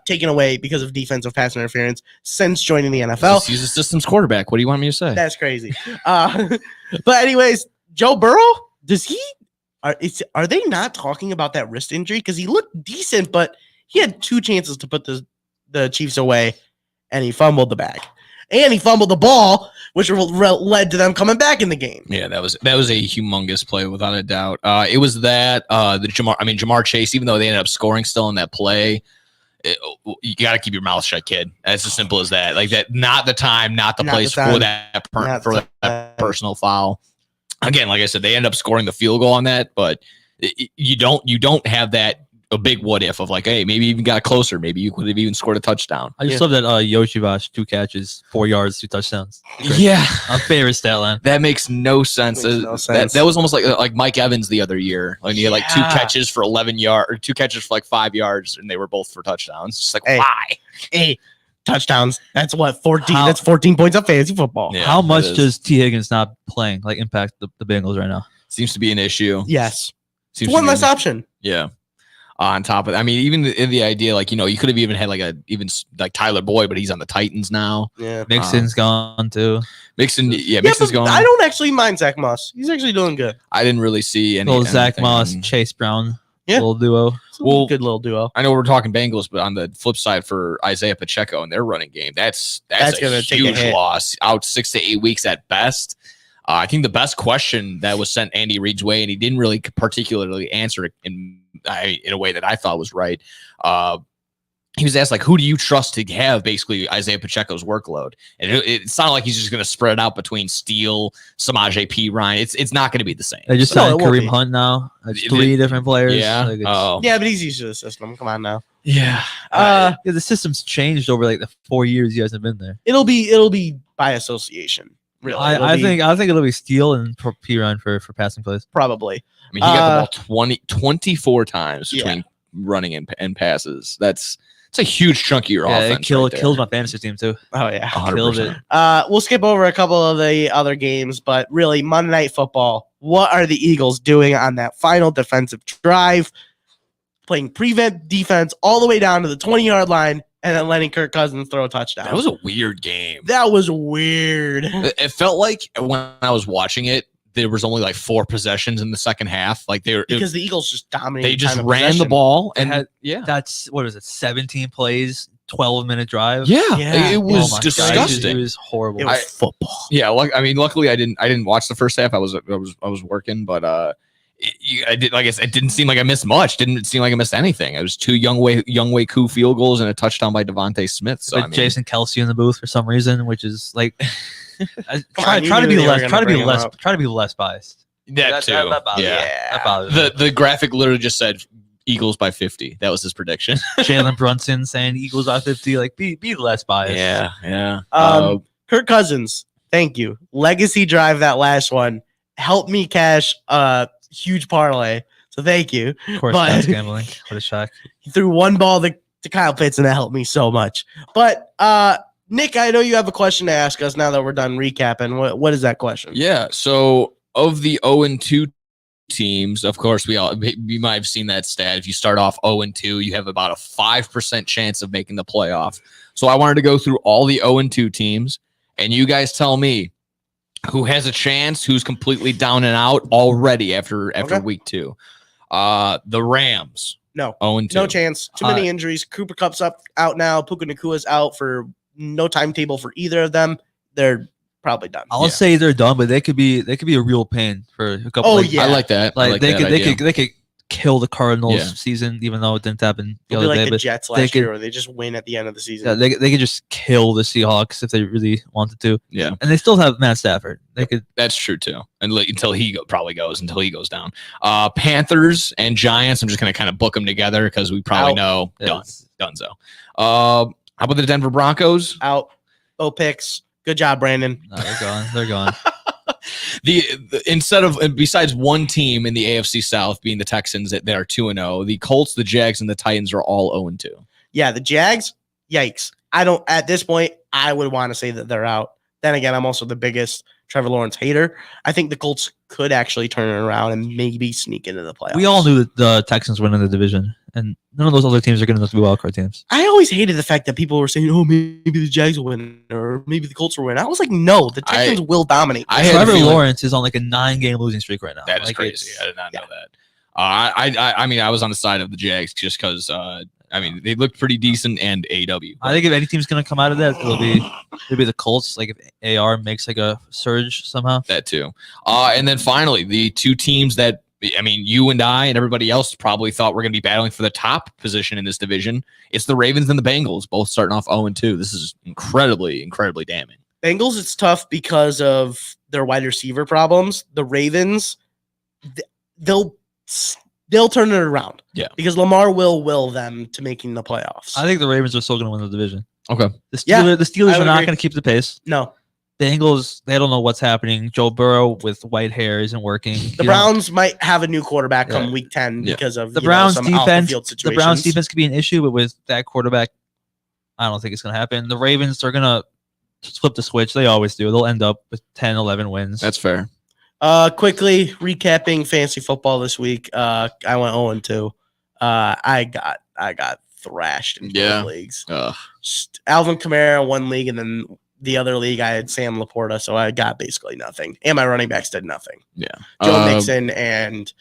taken away because of defensive pass interference since joining the NFL. He's a systems quarterback. What do you want me to say? That's crazy. But anyways, Joe Burrow, are they not talking about that wrist injury? Because he looked decent, but he had 2 chances to put the Chiefs away, and he fumbled the bag. And he fumbled the ball, which led to them coming back in the game. Yeah, that was a humongous play without a doubt. It was that Jamar Chase, even though they ended up scoring still in that play, you got to keep your mouth shut, kid. It's as simple as that. Like that, not the time, not the place for that personal foul. Again, like I said, they end up scoring the field goal on that, but you don't have that a big what if of like, hey, maybe you even got closer, maybe you could have even scored a touchdown. I just love that Yoshivash 2 catches, 4 yards, 2 touchdowns. Great. Yeah, my favorite stat line. That makes no sense. That was almost like Mike Evans the other year when he had like 2 catches for 11 yards or 2 catches for like 5 yards, and they were both for touchdowns. Just like why? Hey, touchdowns. That's what 14. That's 14 points of fantasy football. Yeah, How much does T. Higgins not playing like impact the Bengals right now? Seems to be an issue. Yes, Seems one to be less option. Yeah. On top of it, I mean, even in the idea, like, you know, you could have even had like Tyler Boyd, but he's on the Titans now. Yeah, Mixon's gone too. Mixon's gone. I don't actually mind Zach Moss. He's actually doing good. I didn't really see any. Little Zach Moss, Chase Brown, little duo. Good little duo. I know we're talking Bengals, but on the flip side for Isaiah Pacheco and their running game, that's gonna a take a huge hit. loss. Out 6 to 8 weeks at best. I think the best question that was sent Andy Reid's way, and he didn't really particularly answer it in a way that I thought was right. He was asked, like, who do you trust to have basically Isaiah Pacheco's workload? And it's not like he's just going to spread it out between Steele, Samaje P. Ryan. It's not going to be the same. They just signed Kareem Hunt now. That's 3 different players. Yeah. Like Yeah, but he's used to the system. Come on now. Yeah. Yeah, the system's changed over like the 4 years you guys have been there. It'll be by association. Really, I think it'll be Steele and Piron for passing plays. probably. I mean, he got the ball 24 times between running and passes. It's a huge chunk of your offense. It killed my fantasy team too. Oh yeah, 100%. Killed it. We'll skip over a couple of the other games, but really Monday Night Football. What are the Eagles doing on that final defensive drive? Playing prevent defense all the way down to the 20-yard line, and then letting Kirk Cousins throw a touchdown. That was a weird game. That was weird. It felt like when I was watching it, there was only like 4 possessions in the second half. Like because the Eagles just dominated. They just time of ran the possession. ball, and That's what is it? 17 plays, 12-minute drive. Yeah. It was my God, disgusting. It was horrible. It was football. Yeah, luckily I didn't watch the first half. I was working, but I did. Like I said, it didn't seem like I missed much. Didn't seem like I missed anything. It was 2 Younghoe Koo field goals and a touchdown by Devontae Smith. So But Jason Kelsey in the booth for some reason, which is like try you to knew be they were less gonna try to be bring him less up. try to be less biased. that too. That bothers me. That bothers me. The graphic literally just said Eagles by 50. That was his prediction. Jalen Brunson saying Eagles by 50. Like be less biased. Yeah. Kirk Cousins, thank you. Legacy drive, that last one helped me cash a huge parlay. So thank you. Of course, But- that's gambling. What a shock. He threw one ball to Kyle Pitts, and that helped me so much. But Nick, I know you have a question to ask us now that we're done recapping. What is that question? Yeah. So of the 0-2 teams, of course, we might have seen that stat. If you start off 0-2, you have about a 5% chance of making the playoff. So I wanted to go through all the 0-2 teams, and you guys tell me who has a chance, who's completely down and out already after week 2. The Rams. No. 0-2. No chance. Too many injuries. Cooper Kupp's out now. Puka Nakua's out for no timetable for either of them. They're probably done. I'll say they're done, but they could be a real pain for a couple. Oh, yeah. I like that. Like they could kill the Cardinals Yeah. season, even though it didn't happen the It'll be other like day. the But Jets they last could- year where they just win at the end of the season. Yeah, they could just kill the Seahawks if they really wanted to. Yeah. And they still have Matt Stafford. They could. That's true too. And until he probably goes down. Panthers and Giants. I'm just gonna kind of book them together because we probably know donezo. How about the Denver Broncos? Out. Oh, picks. Good job, Brandon. No, they're gone. They're gone. Besides one team in the AFC South being the Texans that are 2-0, the Colts, the Jags, and the Titans are all 0-2. Yeah, the Jags, yikes. At this point, I would want to say that they're out. Then again, I'm also the biggest Trevor Lawrence hater. I think the Colts could actually turn it around and maybe sneak into the playoffs. We all knew that the Texans were in the division, and none of those other teams are good enough to be wildcard teams. I always hated the fact that people were saying, "Oh, maybe the Jags will win, or maybe the Colts will win." I was like, "No, the Texans will dominate." Trevor Lawrence is on like a 9-game losing streak right now. That is Like, crazy. I did not know that. I mean, I was on the side of the Jags just because. I mean, they looked pretty decent and AW. I think if any team's gonna come out of that, it'll be the Colts. Like if AR makes like a surge somehow. That too. And then finally, the two teams that you and I and everybody else probably thought were going to be battling for the top position in this division. It's the Ravens and the Bengals, both starting off 0-2. This is incredibly, incredibly damning. Bengals, it's tough because of their wide receiver problems. The Ravens, they'll turn it around. Yeah. Because Lamar will them to making the playoffs. I think the Ravens are still gonna win the division. Okay. The Steelers I are would not agree. gonna keep the pace. No. Bengals, they don't know what's happening. Joe Burrow with white hair isn't working. The Browns might have a new quarterback come week 10 Yeah. because of the you know, Browns some defense. off-the-field The Browns situations. defense could be an issue, but with that quarterback, I don't think it's gonna happen. The Ravens are gonna flip the switch. They always do. They'll end up with 10, 11 wins. That's fair. Quickly recapping fantasy football this week. I went 0-2. I got thrashed in both leagues. Just Alvin Kamara in one league, and then the other league I had Sam Laporta, so I got basically nothing. And my running backs did nothing. Yeah. Joe Mixon and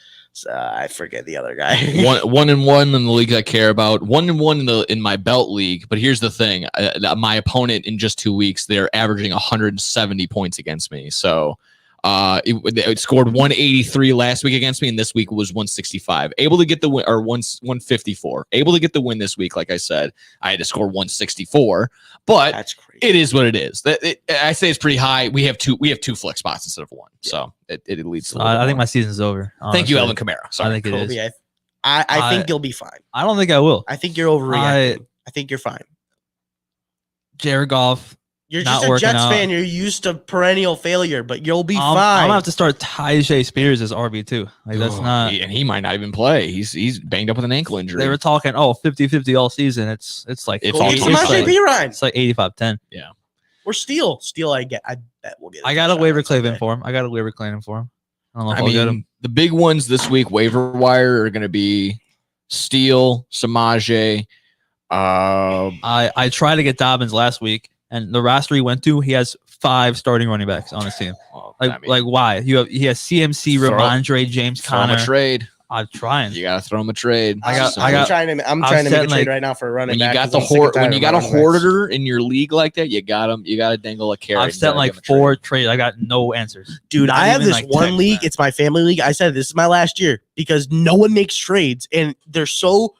I forget the other guy. 1-1 in the league I care about. 1-1 in my belt league. But here's the thing: my opponent in just 2 weeks, they're averaging 170 points against me. So. It scored 183 last week against me, and this week was 165. Able to get the win, or 154. Able to get the win this week. Like I said, I had to score 164, but that's crazy. It is what it is. I say it's pretty high. We have two flex spots instead of one, so it leads to. I think my season's over. Thank you, honestly. Alvin Kamara. Sorry, I think it is. I think you'll be fine. I don't think I will. I think you're overreacting. I think you're fine. Jared Goff. You're not just a working Jets out. fan. You're used to perennial failure, but you'll be I'm fine. gonna have to start Tyjae Spears as RB2. Like that's not. And he might not even play. He's banged up with an ankle injury. They were talking 50-50 all season. It's like It's all Samaje Perine. It's like 85-10. Yeah. Or Steele. I bet we'll get it. I got a waiver claim in for him. I don't know if I'll get him. The big ones this week waiver wire are going to be Steele, Samaje. I tried to get Dobbins last week, and the roster he went to, he has 5 starting running backs on his team. Like why? He has CMC, Ramondre, James Conner. Throw him a trade. I'm trying. You got to throw him a trade. I'm trying to make a trade right now for a running back. When you got a hoarder in your league like that, you got to dangle a carrot. I've sent like 4 trades. I got no answers. Dude, Not I have even, this like, one 10. league. It's my family league. I said this is my last year because no one makes trades and they're so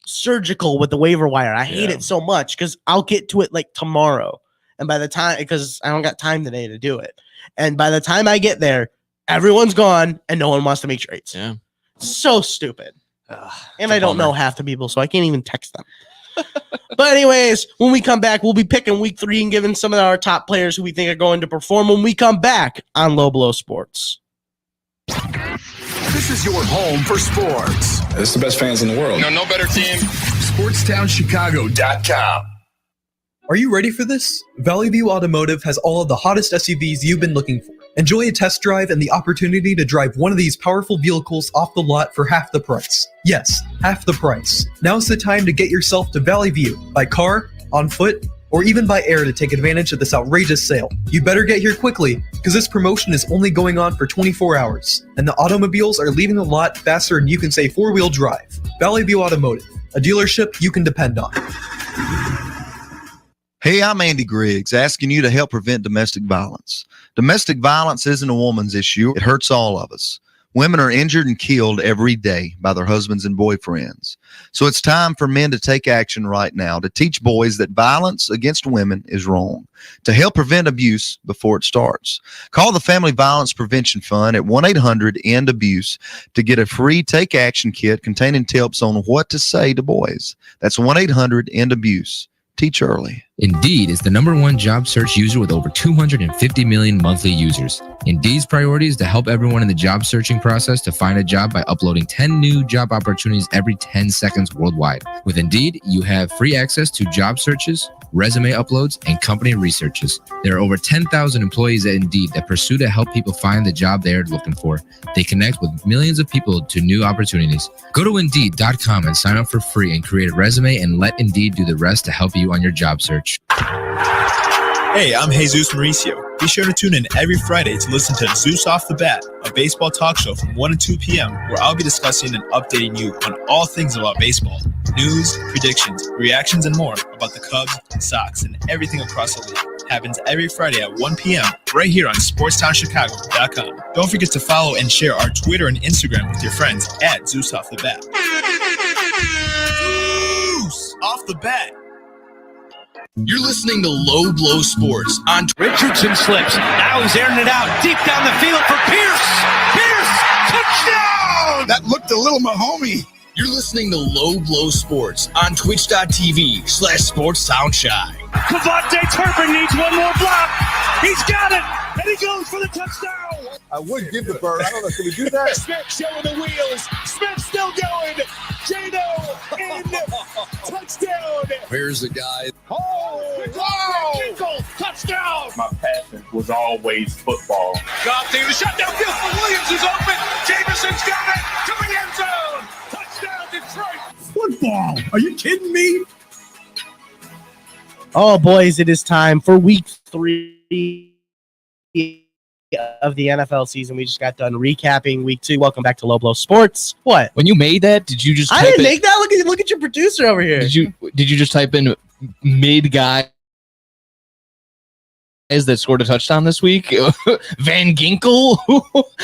surgical with the waiver wire. I hate it so much because I'll get to it like tomorrow. And by the time, because I don't got time today to do it. And by the time I get there, everyone's gone and no one wants to make trades. Yeah. So stupid. And I don't know half the people, so I can't even text them. But anyways, when we come back, we'll be picking week 3 and giving some of our top players who we think are going to perform when we come back on Low Blow Sports. This is your home for sports. This is the best fans in the world. No better team. SportsTownChicago.com. Are you ready for this? Valley View Automotive has all of the hottest SUVs you've been looking for. Enjoy a test drive and the opportunity to drive one of these powerful vehicles off the lot for half the price. Yes, half the price. Now's the time to get yourself to Valley View by car, on foot, or even by air to take advantage of this outrageous sale. You better get here quickly, because this promotion is only going on for 24 hours, and the automobiles are leaving the lot faster than you can say 4-wheel drive. Valley View Automotive, a dealership you can depend on. Hey, I'm Andy Griggs, asking you to help prevent domestic violence. Domestic violence isn't a woman's issue. It hurts all of us. Women are injured and killed every day by their husbands and boyfriends. So it's time for men to take action right now to teach boys that violence against women is wrong, to help prevent abuse before it starts. Call the Family Violence Prevention Fund at 1-800-END-ABUSE to get a free Take Action kit containing tips on what to say to boys. That's 1-800-END-ABUSE. Teach early. Indeed is the #1 job search user with over 250 million monthly users. Indeed's priority is to help everyone in the job searching process to find a job by uploading 10 new job opportunities every 10 seconds worldwide. With Indeed, you have free access to job searches, resume uploads, and company researches. There are over 10,000 employees at Indeed that pursue to help people find the job they're looking for. They connect with millions of people to new opportunities. Go to Indeed.com and sign up for free and create a resume and let Indeed do the rest to help you on your job search. Hey, I'm Jesus Mauricio. Be sure to tune in every Friday to listen to Zeus Off the Bat, a baseball talk show from 1 to 2 p.m., where I'll be discussing and updating you on all things about baseball. News, predictions, reactions, and more about the Cubs, Sox, and everything across the league. Happens every Friday at 1 p.m. right here on SportsTownChicago.com. Don't forget to follow and share our Twitter and Instagram with your friends at Zeus Off the Bat. Zeus Off the Bat. You're listening to Low Blow Sports on Richardson slips. Now he's airing it out deep down the field for Pierce. Pierce, touchdown! That looked a little Mahomey. You're listening to Low Blow Sports on Twitch.tv/SportsTownChi. Kavontae Turpin needs one more block. He's got it, and he goes for the touchdown. I would give the bird. I don't know. Can we do that? Smith showing the wheels. Smith still going. Jado in. Touchdown. Where's the guy? Oh, wow. Touchdown. My passion was always football. Goff to the shut downfield. Williams is open. Jameson's got it to the end zone. Touchdown, Detroit. Football. Are you kidding me? Oh, boys, it is time for week 3 of the NFL season. We just got done recapping week 2. Welcome back to Low Blow Sports. What? When you made that, did you just I didn't make that. Look at your producer over here. Did you just type in mid guy that scored a touchdown this week? Van Ginkel?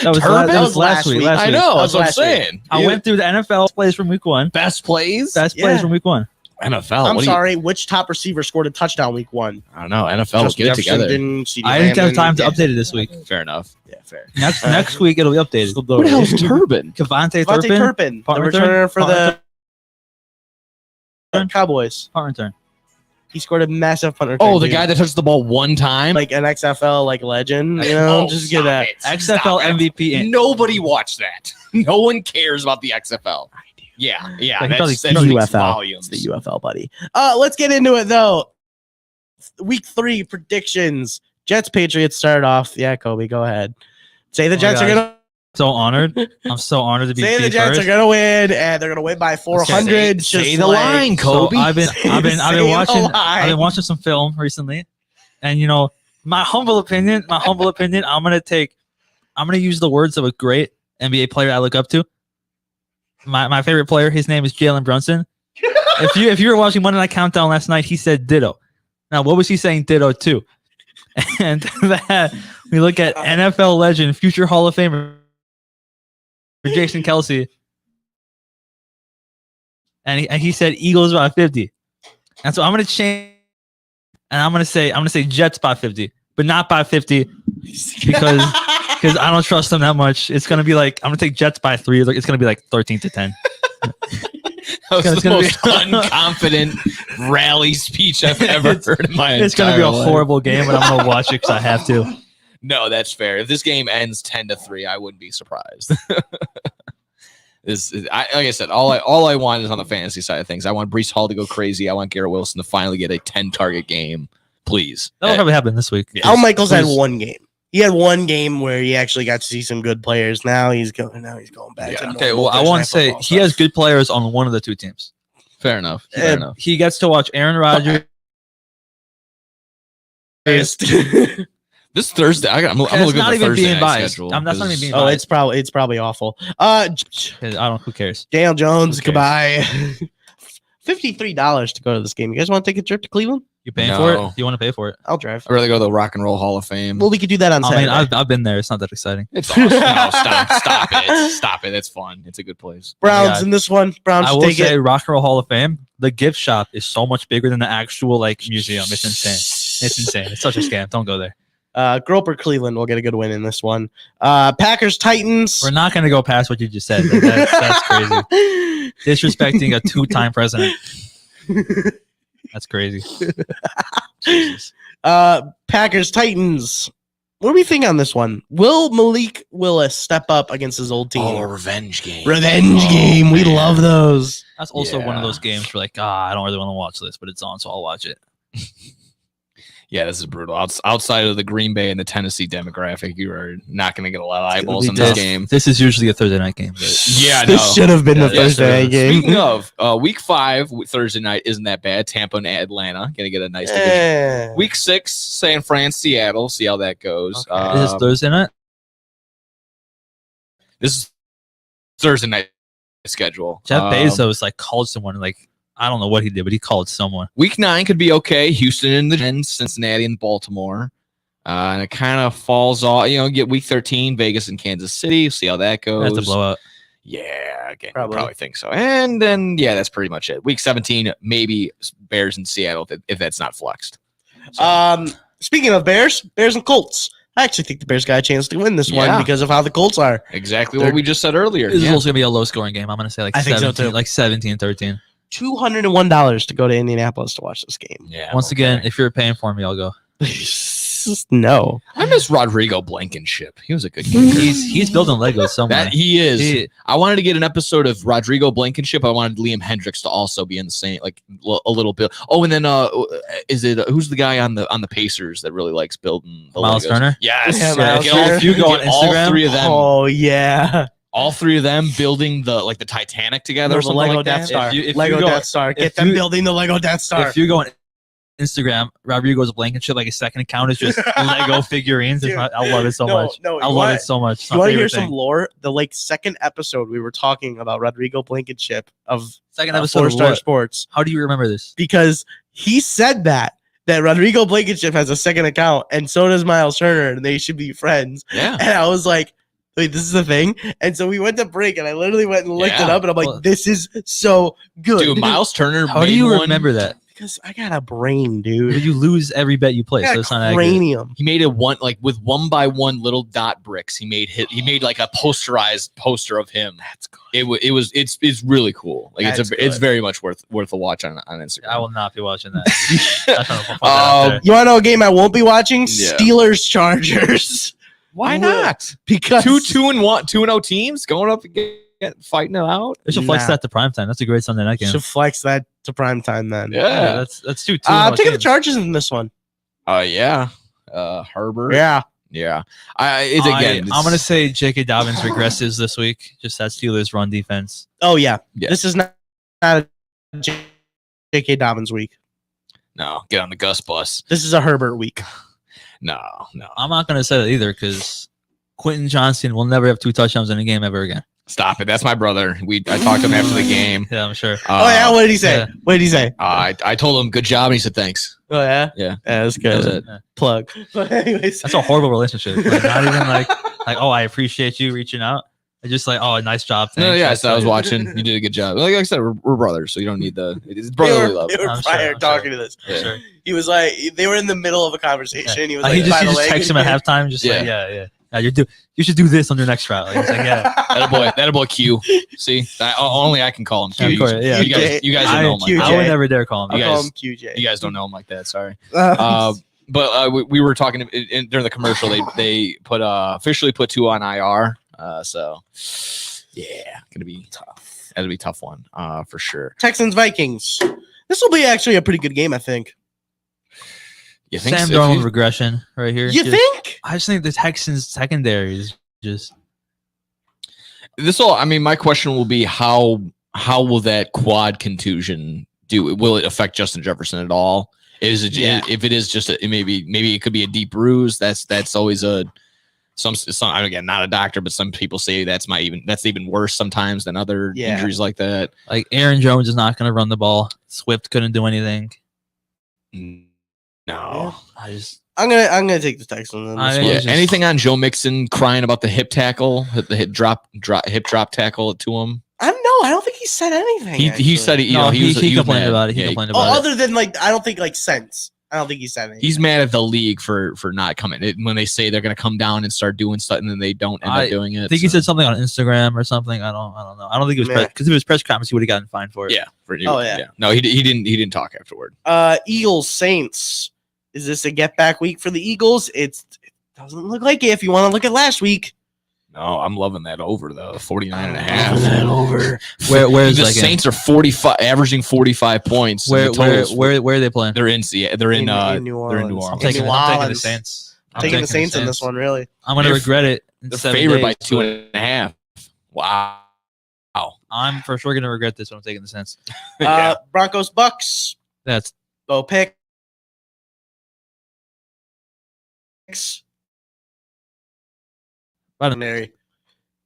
That was last week. I know. That's what I'm saying. I went through the NFL plays from week 1. Best plays from week 1. NFL. I'm sorry. Which top receiver scored a touchdown week 1? I don't know. NFL will get it together. I didn't have time to update it this week. Fair enough. Yeah, fair. Next week it'll be updated. Who the hell's Turbin? Devontae Turpin, the returner for the Cowboys. Punt return. He scored a massive punt return. Oh, the guy that touched the ball one time? Like an XFL legend, you know? Just get that. XFL MVP. Nobody watched that. No one cares about the XFL. Yeah. That's That the speaks UFL. volumes. It's the UFL, buddy. Let's get into it, though. Week 3 predictions. Jets, Patriots start off. Yeah, Kobe, go ahead. Say the Jets are going to. So honored. I'm so honored to be. Say the Jets are going to win, and they're going to win by 400. Say the line, Kobe. So I've been watching some film recently, and my humble opinion. I'm gonna use the words of a great NBA player I look up to. My favorite player. His name is Jalen Brunson. If you were watching Monday Night Countdown last night, he said ditto. Now, what was he saying ditto to? And that we look at NFL legend, future Hall of Famer Jason Kelce, and he said Eagles by 50, and so I'm gonna change, and I'm gonna say Jets by 50, but not by 50 because I don't trust them that much. It's gonna be like I'm gonna take Jets by 3. It's gonna be like 13-10. That was the most unconfident rally speech I've ever heard in my entire life. It's gonna be a horrible game, but I'm gonna watch it because I have to. No, that's fair. If this game ends 10-3, I wouldn't be surprised. Like I said, all I want is on the fantasy side of things. I want Breece Hall to go crazy. I want Garrett Wilson to finally get a 10-target game, please. That'll probably happen this week. Yeah. Al Michaels had one game. He had one game where he actually got to see some good players. Now he's going back. To Okay, well, I want to say he has good players on one of the two teams. Fair enough. He gets to watch Aaron Rodgers. This Thursday, I'm looking at the Thursday night schedule. That's not even being biased. It's probably awful. I don't. Who cares? Daniel Jones, goodbye. $53 to go to this game. You guys want to take a trip to Cleveland? You paying for it? You want to pay for it? I'll drive. I'd rather go to the Rock and Roll Hall of Fame. Well, we could do that on Saturday. I've been there. It's not that exciting. It's awesome. No, stop it. Stop it. It's fun. It's a good place. Browns in this one. Browns I will take say it. Rock and Roll Hall of Fame. The gift shop is so much bigger than the actual museum. It's insane. It's insane. It's such a scam. Don't go there. Groper Cleveland will get a good win in this one. Packers Titans. We're not going to go past what you just said. That's crazy. Disrespecting a 2-time president. That's crazy. Jesus. Packers Titans. What do we think on this one? Will Malik Willis step up against his old team? Oh, a revenge game. Revenge game. We love those. That's also one of those games where I don't really want to watch this, but it's on, so I'll watch it. Yeah, this is brutal. Outside of the Green Bay and the Tennessee demographic, you are not going to get a lot of eyeballs in this game. This is usually a Thursday night game. Yeah, this should have been the Thursday night game. Speaking of, Week 5, Thursday night isn't that bad. Tampa and Atlanta going to get a nice division. Week 6, San Fran, Seattle. See how that goes. Okay. Is this Thursday night? This is Thursday night schedule. Jeff Bezos called someone I don't know what he did, but he called someone. Week 9 could be okay. Houston and the Cincinnati and Baltimore. And it kind of falls off. Get Week 13, Vegas and Kansas City. See how that goes. That's a blowout. Yeah, again, probably think so. And then, that's pretty much it. Week 17, maybe Bears and Seattle if that's not flexed. So. Speaking of Bears and Colts. I actually think the Bears got a chance to win this one because of how the Colts are. Exactly what we just said earlier. This is also going to be a low-scoring game. I'm going to say I think so too. 17-13. $201 to go to Indianapolis to watch this game. Yeah. Once again, if you're paying for me, I'll go. No. I miss Rodrigo Blankenship. He was a good kicker. He's building Legos somewhere. That he is. I wanted to get an episode of Rodrigo Blankenship. I wanted Liam Hendricks to also be in the same, a little bit. Oh, and then who's the guy on the Pacers that really likes building the Miles Legos? Turner? Yes. If you go on Instagram, all 3 of them. Oh yeah. All 3 of them building the Titanic together. The Lego Death Star. Lego Death Star. Get them building the Lego Death Star. If you go on Instagram, Rodrigo's Blankenship, his second account is just Lego figurines. Dude, I love it so much. I love it so much. You want to hear some lore? The second episode we were talking about Rodrigo Blankenship of second episode of 4-Star Sports. How do you remember this? Because he said that Rodrigo Blankenship has a second account, and so does Miles Turner, and they should be friends. Yeah. And I was like, wait, this is the thing. And so we went to break, and I literally went and looked it Yeah. up, and I'm like, this is so good. Dude, Miles Turner. How do you remember that? Because I got a brain, dude. You lose every bet you play, I so got it's not accurate. cranium. He made a one like with 1x1 little dot bricks. He made like a posterized poster of him. That's good. It's really cool. Like That's it's good. very much worth a watch on Instagram. I will not be watching that. That's not a out there. You want to know a game I won't be watching? Yeah. Steelers Chargers. Why not? Because 2-0 teams going up against fighting it out. They should flex Nah. that to primetime. That's a great Sunday night game. should flex that to prime time then. Yeah. That's two. I'm taking the Chargers in this one. Yeah. Herbert. Yeah. Yeah. I'm going to say J.K. Dobbins regresses this week. Just that Steelers run defense. Oh, yeah. Yeah. This is not a J.K. Dobbins week. No, get on the Gus bus. This is a Herbert week. No. I'm not going to say that either because Quentin Johnston will never have 2 touchdowns in a game ever again. Stop it. That's my brother. I talked to him after the game. Yeah, I'm sure. Oh, yeah. What did he say? yeah. What did he say? I told him good job and he said thanks. Oh, yeah? Yeah. Yeah, that's good. That's it. Plug. But anyways. That's a horrible relationship. Like, not even like, oh, I appreciate you reaching out. It's just like, oh, nice job. No, thanks. yeah, That's so I was it. watching. You did a good job. Like I said, we're brothers, so you don't need it's brotherly love. They were I'm prior sure. talking to this. Yeah. Sure. He was like, they were in the middle of a conversation. He was like, he by the just way, texts him at halftime, just like, yeah. You should do this on your next route. Like, he's like, yeah. That boy Q. See, only I can call him Q. Of course, yeah. You guys don't know him like QJ. that. I would never dare call him. I'll You call guys- him QJ. You guys don't know him like that. Sorry. But we were talking during the commercial. They put officially put 2 on IR. So yeah, gonna be tough. That'll be a tough one for sure. Texans Vikings. This will be actually a pretty good game, I think. You think Sam so? Darnold regression right here. You think? I just think the Texans secondary is just My question will be how will that quad contusion do? Will it affect Justin Jefferson at all? Is it if it is just maybe it could be a deep bruise? That's always some again, not a doctor, but some people say that's even worse sometimes than other injuries like that. like Aaron Jones is not going to run the ball. Swift couldn't do anything. No, I'm gonna take the Texans. In this one. Anything on Joe Mixon crying about the hip tackle, the hip drop tackle to him? I don't think he said anything. He said he complained mad. about it. He Yeah, complained about it. other than I don't think sense. I don't think he said anything. He's mad at the league for not coming when they say they're going to come down and start doing stuff, and then they don't end up doing it. I think he said something on Instagram or something. I don't know. I don't think it was because if it was press conference, he would have gotten fined for it. Yeah. Yeah. No, he didn't talk afterward. Eagles Saints. Is this a get back week for the Eagles? It doesn't look like it. If you want to look at last week. No, I'm loving that over though. 49.5. Over. Where is the that game? Saints are 45, averaging 45 points. Where and the totals- are they playing? They're in They're in New They're in Orleans. New Orleans. I'm taking the Orleans. Saints. I'm taking the Saints in this one, really. I'm going to regret it. In They're 7 favored by days, 2.5. Wow. I'm for sure going to regret this when I'm taking the Saints. Broncos Bucks. That's Bo Picks. That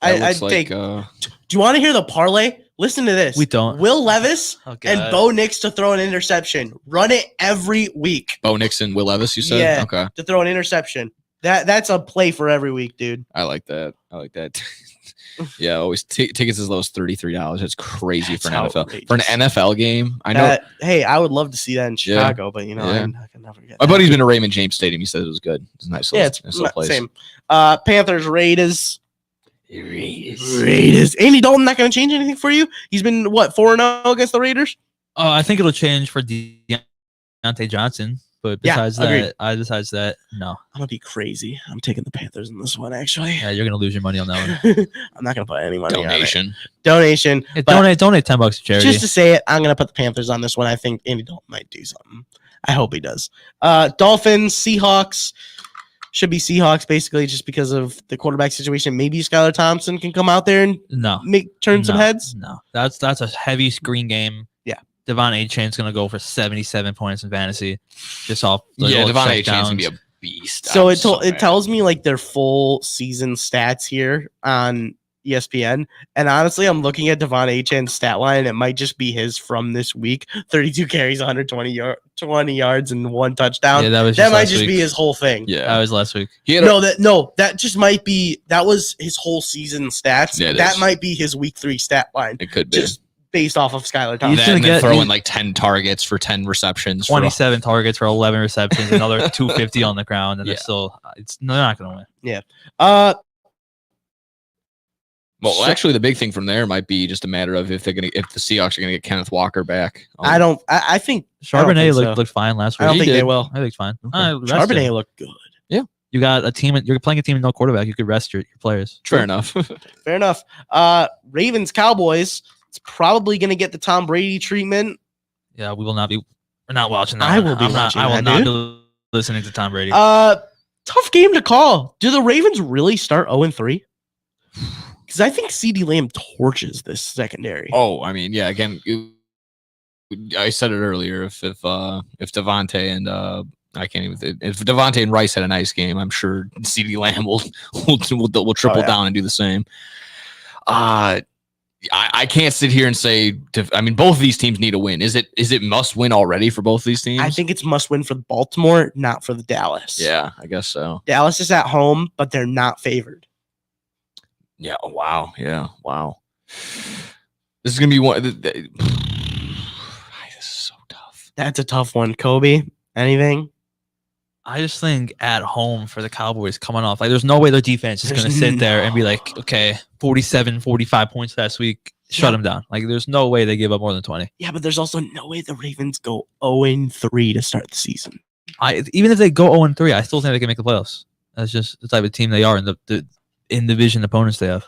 I'd looks like, take. Do you want to hear the parlay? Listen to this. We don't. Will Levis Oh, and God. Bo Nix to throw an interception. Run it every week. Bo Nixon, Will Levis, you said? Yeah. Okay. To throw an interception. That's a play for every week, dude. I like that. Yeah, always tickets as low as $33. That's crazy for an NFL. outrageous. For an NFL game, I know. Hey, I would love to see that in Chicago, but Yeah. I can never get My that. buddy's been to Raymond James Stadium. He said it was good. It's a nice. Yeah, Little, nice little place. same. Panthers, Raiders. Andy Dalton not going to change anything for you? He's been, 4-0 against the Raiders? I think it'll change for Deontay Johnson. But besides agreed. that, no. I'm going to be crazy. I'm taking the Panthers in this one, actually. Yeah, you're going to lose your money on that one. I'm not going to put any money Donation. on it. Donation. Hey, But donate $10 to charity. just to say it, I'm going to put the Panthers on this one. I think Andy Dalton might do something. I hope he does. Dolphins, Seahawks. Should be Seahawks, basically, just because of the quarterback situation. Maybe Skylar Thompson can come out there and turn some heads. No, that's a heavy screen game. Yeah. Devon A. Chain's going to go for 77 points in fantasy. Just off. Yeah, Devon A. Chain's checkdowns. gonna be a beast. So it tells me like their full season stats here on ESPN. And honestly, I'm looking at Devon Achan's stat line. It might just be his from this week. 32 carries, 120 yards, and 1 touchdown. Yeah, that was that just might last just week. be his whole thing. Yeah, That was last week. That just might be that was his whole season stats. Yeah, it that is. might be his week 3 stat line. It could be. Just based off of Skylar He's Thompson. That, gonna and then get- throwing he- like 10 targets for 10 receptions. for 27 targets for 11 receptions, another 250 on the ground, and Yeah. they're not going to win. Yeah. Well, actually, the big thing from there might be just a matter of if the Seahawks are gonna get Kenneth Walker back. I think I don't Charbonnet think so. looked fine last week. I don't He think they did. will. I think it's fine. Rest Charbonnet him. looked good. You got a team. You're playing a team with no quarterback. You could rest your players. Fair enough. Fair enough. Ravens Cowboys. It's probably going to get the Tom Brady treatment. Yeah, we will not be. We're not watching that. I will be I'm not- watching I will that, not dude. be listening to Tom Brady. Tough game to call. Do the Ravens really start 0-3? Because I think CeeDee Lamb torches this secondary. Oh, I mean, yeah. Again, I said it earlier. If Devontae and I can't even. If Devontae and Rice had a nice game, I'm sure CeeDee Lamb will triple down and do the same. I can't sit here and say. I mean, both of these teams need a win. Is it must win already for both these teams? I think it's must win for Baltimore, not for the Dallas. Yeah, I guess so. Dallas is at home, but they're not favored. Yeah. Oh, wow. Yeah. Wow. This is gonna be one. This is so tough. That's a tough one. Kobe, anything? I just think at home for the Cowboys coming off, like there's no way their defense is going to sit there and be like, okay, 47, 45 points last week, shut them down. Like there's no way they give up more than 20. Yeah, but there's also no way the Ravens go 0-3 to start the season. Even if they go 0-3, I still think they can make the playoffs. That's just the type of team they are and the in division opponents they have.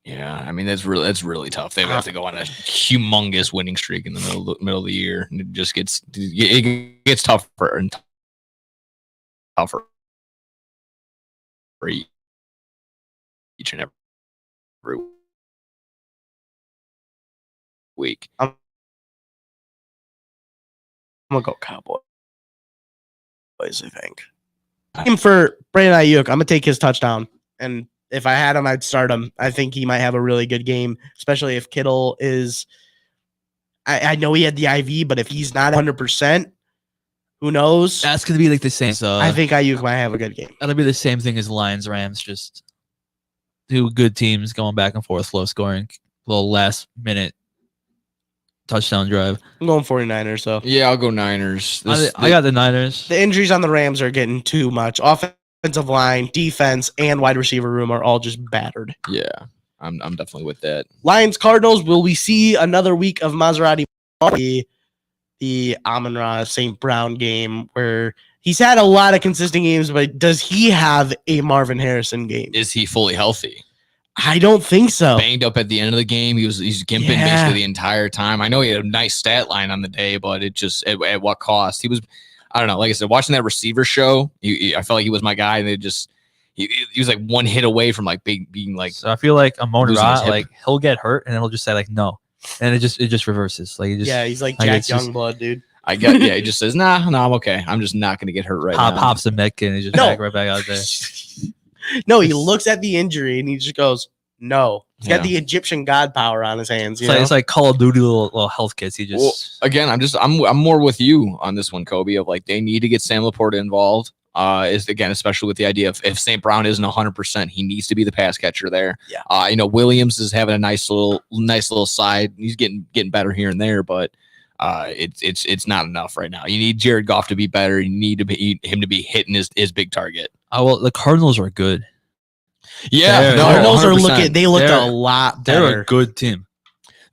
Yeah, I mean that's really tough. They would have to go on a humongous winning streak in the middle of the year, and it just gets tougher and tougher for each and every week. I'm gonna go Cowboys. I think. And for Brandon Ayuk, I'm gonna take his touchdown, and if I had him, I'd start him. I think he might have a really good game, especially if Kittle is. I know he had the IV, but if he's not 100%, who knows? That's going to be like the same. I think Ayuk might have a good game. That'll be the same thing as Lions Rams, just two good teams going back and forth, low scoring, little last minute touchdown drive. I'm going 49ers, so. Yeah, I'll go Niners. I got the Niners. The injuries on the Rams are getting too much. Offensive line, defense, and wide receiver room are all just battered. Yeah, I'm definitely with that. Lions Cardinals. Will we see another week of Maserati? The Amon-Ra St. Brown game where he's had a lot of consistent games, but does he have a Marvin Harrison game? Is he fully healthy? I don't think so. Banged up at the end of the game. He's gimping basically the entire time. I know he had a nice stat line on the day, but it just at what cost? He was, I don't know. Like I said, watching that receiver show, I felt like he was my guy, and he was like one hit away from like being like. So I feel like Amon-Ra, losing his hip. like he'll get hurt and then he'll just say like no, and it just reverses. Like he's like like, Jack it's just- Youngblood, dude. I get, he just says, nah, I'm okay. I'm just not going to get hurt right now. pops the Metcalf and he's just right back out there. No, he looks at the injury and he just goes, no. He's got the Egyptian god power on his hands. It's like Call of Duty little health kits. He just Well, again, I'm more with you on this one, Kobe. Of like they need to get Sam Laporta involved. Is again, especially with the idea of if St. Brown isn't 100%, he needs to be the pass catcher there. Yeah. Williams is having a nice little side. He's getting better here and there, but it's not enough right now. You need Jared Goff to be better. You need him to be hitting his big target. well, the Cardinals are good. Yeah, Cardinals are 100%. They looked a lot better. They're a good team.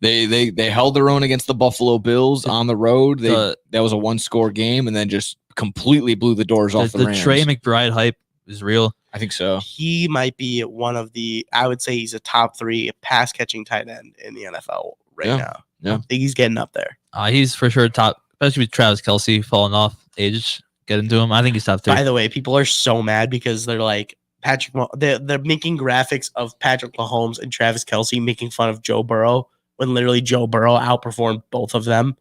They held their own against the Buffalo Bills on the road. That was a 1-score game, and then just completely blew the doors off the Rams. Trey McBride hype is real. I think so. He might be one of I would say he's a top 3 pass catching tight end in the NFL now. Yeah. I think he's getting up there. He's for sure top, especially with Travis Kelce falling off age. Get into him. I think he's top 3. By the way, people are so mad because they're like they're making graphics of Patrick Mahomes and Travis Kelce making fun of Joe Burrow when literally Joe Burrow outperformed both of them.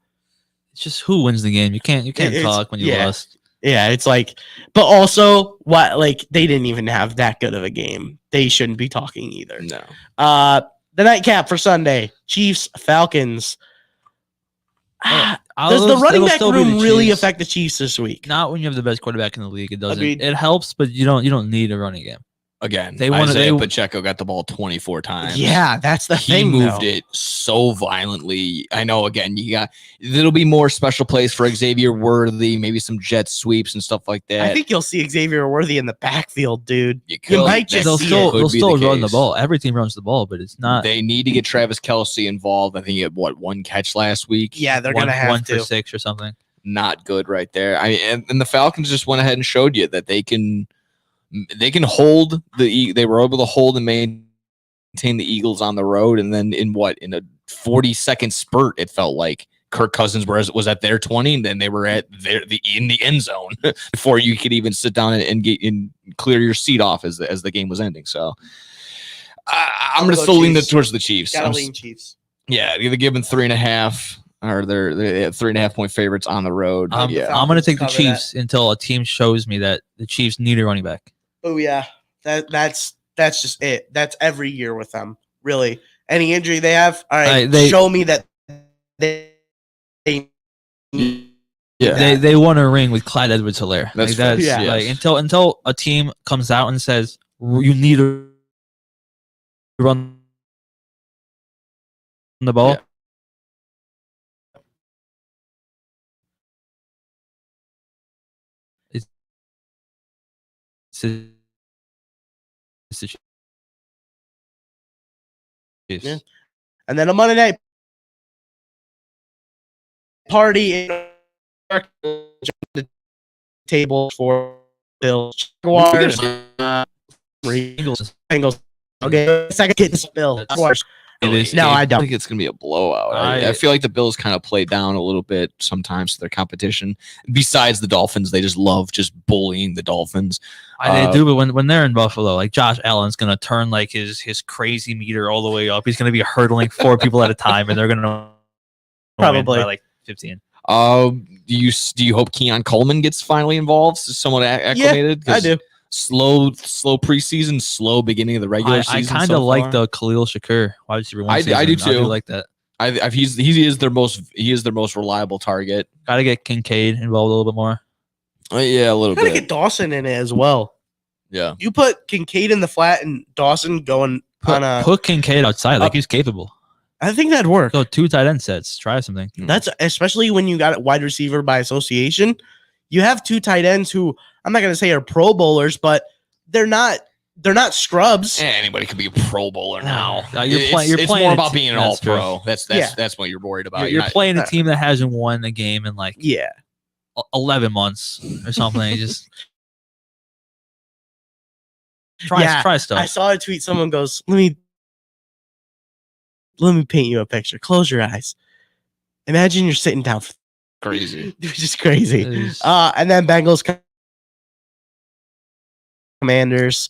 It's just who wins the game. You can't talk when you lost. Yeah, it's like, but also what? Like they didn't even have that good of a game. They shouldn't be talking either. No. The nightcap for Sunday: Chiefs, Falcons. Does the It'll running back still be room the really Chiefs. affect the Chiefs this week? Not when you have the best quarterback in the league. It doesn't. Agreed. It helps, but you don't need a running game. Again, They wanna- Isaiah they- Pacheco got the ball 24 times. Yeah, that's the He thing. moved though. it so violently. I know. Again, there'll be more special plays for Xavier Worthy, maybe some jet sweeps and stuff like that. I think you'll see Xavier Worthy in the backfield, dude. You You could. might just They'll see still it. they'll Could be still the run the case. ball. Every team runs the ball, but it's not. They need to get Travis Kelce involved. I think he had one catch last week. Yeah, they're one, gonna have one to. for 6 or something. Not good right there. And the Falcons just went ahead and showed you that they can hold they were able to hold and maintain the Eagles on the road, and then in a 40-second spurt, it felt like Kirk Cousins was at their 20, and then they were in the end zone before you could even sit down and clear your seat off as the game was ending. So I'm going to still lean towards the Chiefs. Gotta lean Chiefs. Yeah, they're giving 3.5, or they're 3.5 point favorites on the road. Yeah, I'm going to take the cover Chiefs until a team shows me that the Chiefs need a running back. Oh yeah, that's just it. That's every year with them. Really, any injury they have, all right, show me that they Yeah. They won a ring with Clyde Edwards-Helaire. That's Like, fair. Yeah. like until a team comes out and says you need to run the ball. It's the Chiefs. Yeah. And then a Monday night party in the table for Bills, Jaguars, Bengals. Okay, second kid is Bill. No, I don't think it's going to be a blowout. I feel like the Bills kind of play down a little bit sometimes to their competition. Besides the Dolphins, they just love just bullying the Dolphins. They do, but when they're in Buffalo, like Josh Allen's gonna turn like his crazy meter all the way up. He's gonna be hurdling 4 people at a time, and they're gonna win by like 15. Do you hope Keon Coleman gets finally involved, somewhat acclimated? Yeah, I do. Slow preseason, slow beginning of the regular season. I kind of like the Khalil Shakur wide receiver. I do too. I do like that. He is their most reliable target. Got to get Kincaid involved a little bit more. Yeah, a little Gotta bit. get Dawson in it as well. Yeah, you put Kincaid in the flat and Dawson going on a. Put Kincaid outside, like he's capable. I think that'd work. Go 2 tight end sets. Try something. That's especially when you got a wide receiver by association. You have 2 tight ends who I'm not gonna say are Pro Bowlers, but they're not scrubs. Anybody could be a Pro Bowler now. You're It's playing more a about team- being an that's true. All-Pro. That's what you're worried about. You're not- playing a team that hasn't won a game in like 11 months or something. Just try stuff. I saw a tweet. Someone goes, "Let me paint you a picture. Close your eyes. Imagine you're sitting down. Crazy, just crazy." It is- And then Bengals, Commanders.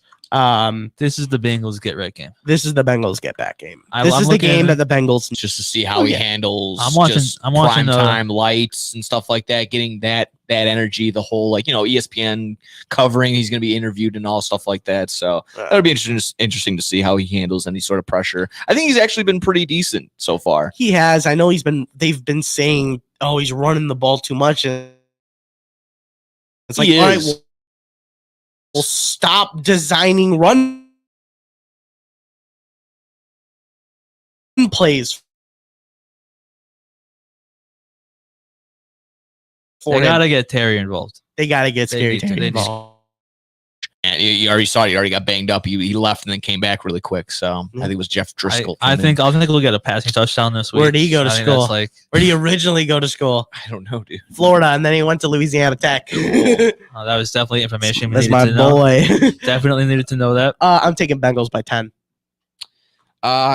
This is the Bengals get right game. This is the Bengals get back game. I'm This is the looking game at that the Bengals just to see how he handles. I'm watching- just I'm watching, prime time lights and stuff like that. Getting that energy, the whole ESPN covering. He's going to be interviewed and all stuff like that. So that'll be interesting to see how he handles any sort of pressure. I think he's actually been pretty decent so far. He has. I know they've been saying, "Oh, he's running the ball too much," and it's like, He all right, is. we'll stop designing run plays. They gotta get Terry involved. They gotta get Scary need to. Terry They need- involved. And you already saw it. He already got banged up. He left and then came back really quick. So I think it was Jeff Driscoll. I think we'll get a passing touchdown this week. Where did he go to I think school? that's like Where did he originally go to school? I don't know, dude. Florida, and then he went to Louisiana Tech. that was definitely information we That's needed my to know. boy. Definitely needed to know that. I'm taking Bengals by 10.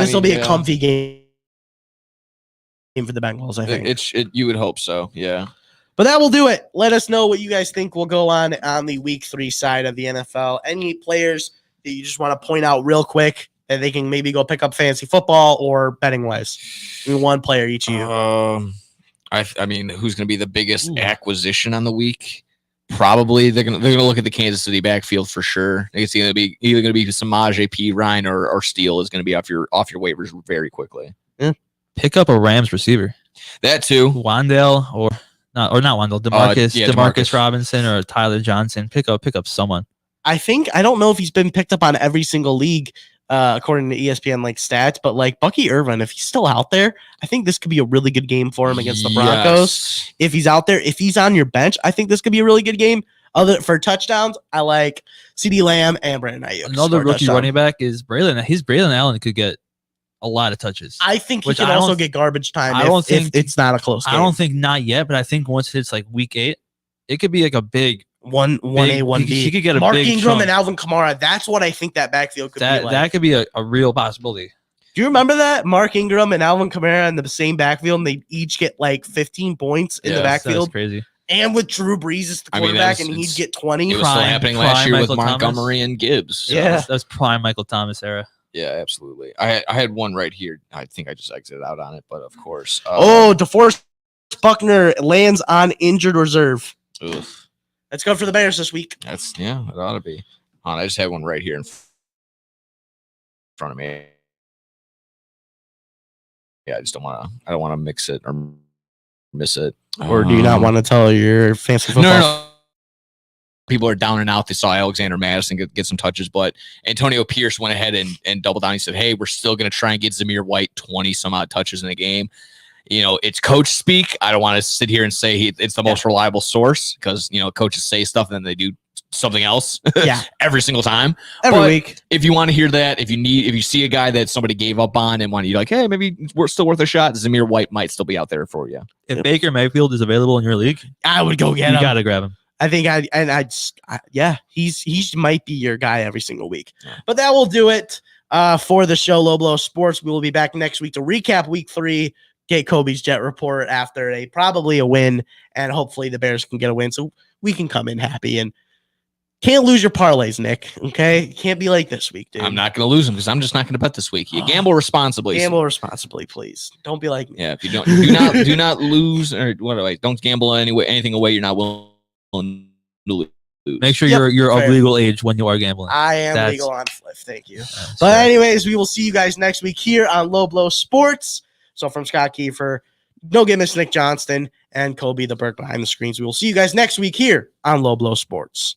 This will be a comfy game for the Bengals, I think. You would hope so, yeah. But that will do it. Let us know what you guys think will go on the Week 3 side of the NFL. Any players that you just want to point out real quick that they can maybe go pick up fantasy football or betting wise? One player each of you. I mean, who's going to be the biggest acquisition on the week? Probably they're gonna look at the Kansas City backfield for sure. It's either gonna be Samaje Perine or Steele is gonna be off your waivers very quickly. Yeah. Pick up a Rams receiver. That too. Wandale or not Wandale. DeMarcus Demarcus Robinson or Tyler Johnson. Pick up someone. I don't know if he's been picked up on every single league, according to ESPN stats, but Bucky Irvin, if he's still out there, I think this could be a really good game for him against the Broncos. If he's out there, if he's on your bench, I think this could be a really good game. Other for touchdowns, I like CeeDee Lamb and Brandon Ayuk. Another rookie running back is Braylon. Braylon Allen could get a lot of touches. I think he can also get garbage time. I don't think it's not a close game. I don't think not yet, but I think once it's week 8, it could be a big 1A, 1B. He could get a Mark big Ingram chunk. and Alvin Kamara. That's what I think that backfield could be like. That could be a real possibility. Do you remember that? Mark Ingram and Alvin Kamara in the same backfield, and they each get 15 points in the backfield. That's crazy. And with Drew Brees as the quarterback, and he'd get 20. It was still happening last year with Montgomery and Gibbs. So. Yeah. That's prime Michael Thomas era. Yeah, absolutely. I had one right here. I think I just exited out on it, but of course. DeForest Buckner lands on injured reserve. Oof. That's good for the Bears this week. It ought to be. I just had one right here in front of me. Yeah, I just don't want to mix it or miss it. Or do you not want to tell your fancy football? No. People are down and out. They saw Alexander Madison get some touches, but Antonio Pierce went ahead and doubled down. He said, hey, we're still going to try and get Zamir White 20 some odd touches in the game. It's coach speak. I don't want to sit here and say it's the most reliable source because, coaches say stuff and then they do something else every single time. Every week. If you want to hear that, if you see a guy that somebody gave up on and want you hey, maybe we're still worth a shot, Zamir White might still be out there for you. If Baker Mayfield is available in your league, I would go get him. You got to grab him. I think he might be your guy every single week. But that will do it for the show, Low Blow Sports. We will be back next week to recap week 3, get Kobe's Jet report after probably a win, and hopefully the Bears can get a win so we can come in happy. And can't lose your parlays, Nick. Okay, can't be like this week, dude. I'm not going to lose them because I'm just not going to bet this week. You gamble responsibly. Gamble responsibly, please. Don't be like me. Yeah, if you don't, do not lose or don't gamble anything away you're not willing to lose. Make sure you're of legal age when you are gambling. I am legal on Fliff. Thank you. But anyways, we will see you guys next week here on Low Blow Sports. So from Scott Kiefer, No Get Miss Nick Johnston, and Kobe the Burke behind the screens, we will see you guys next week here on Low Blow Sports.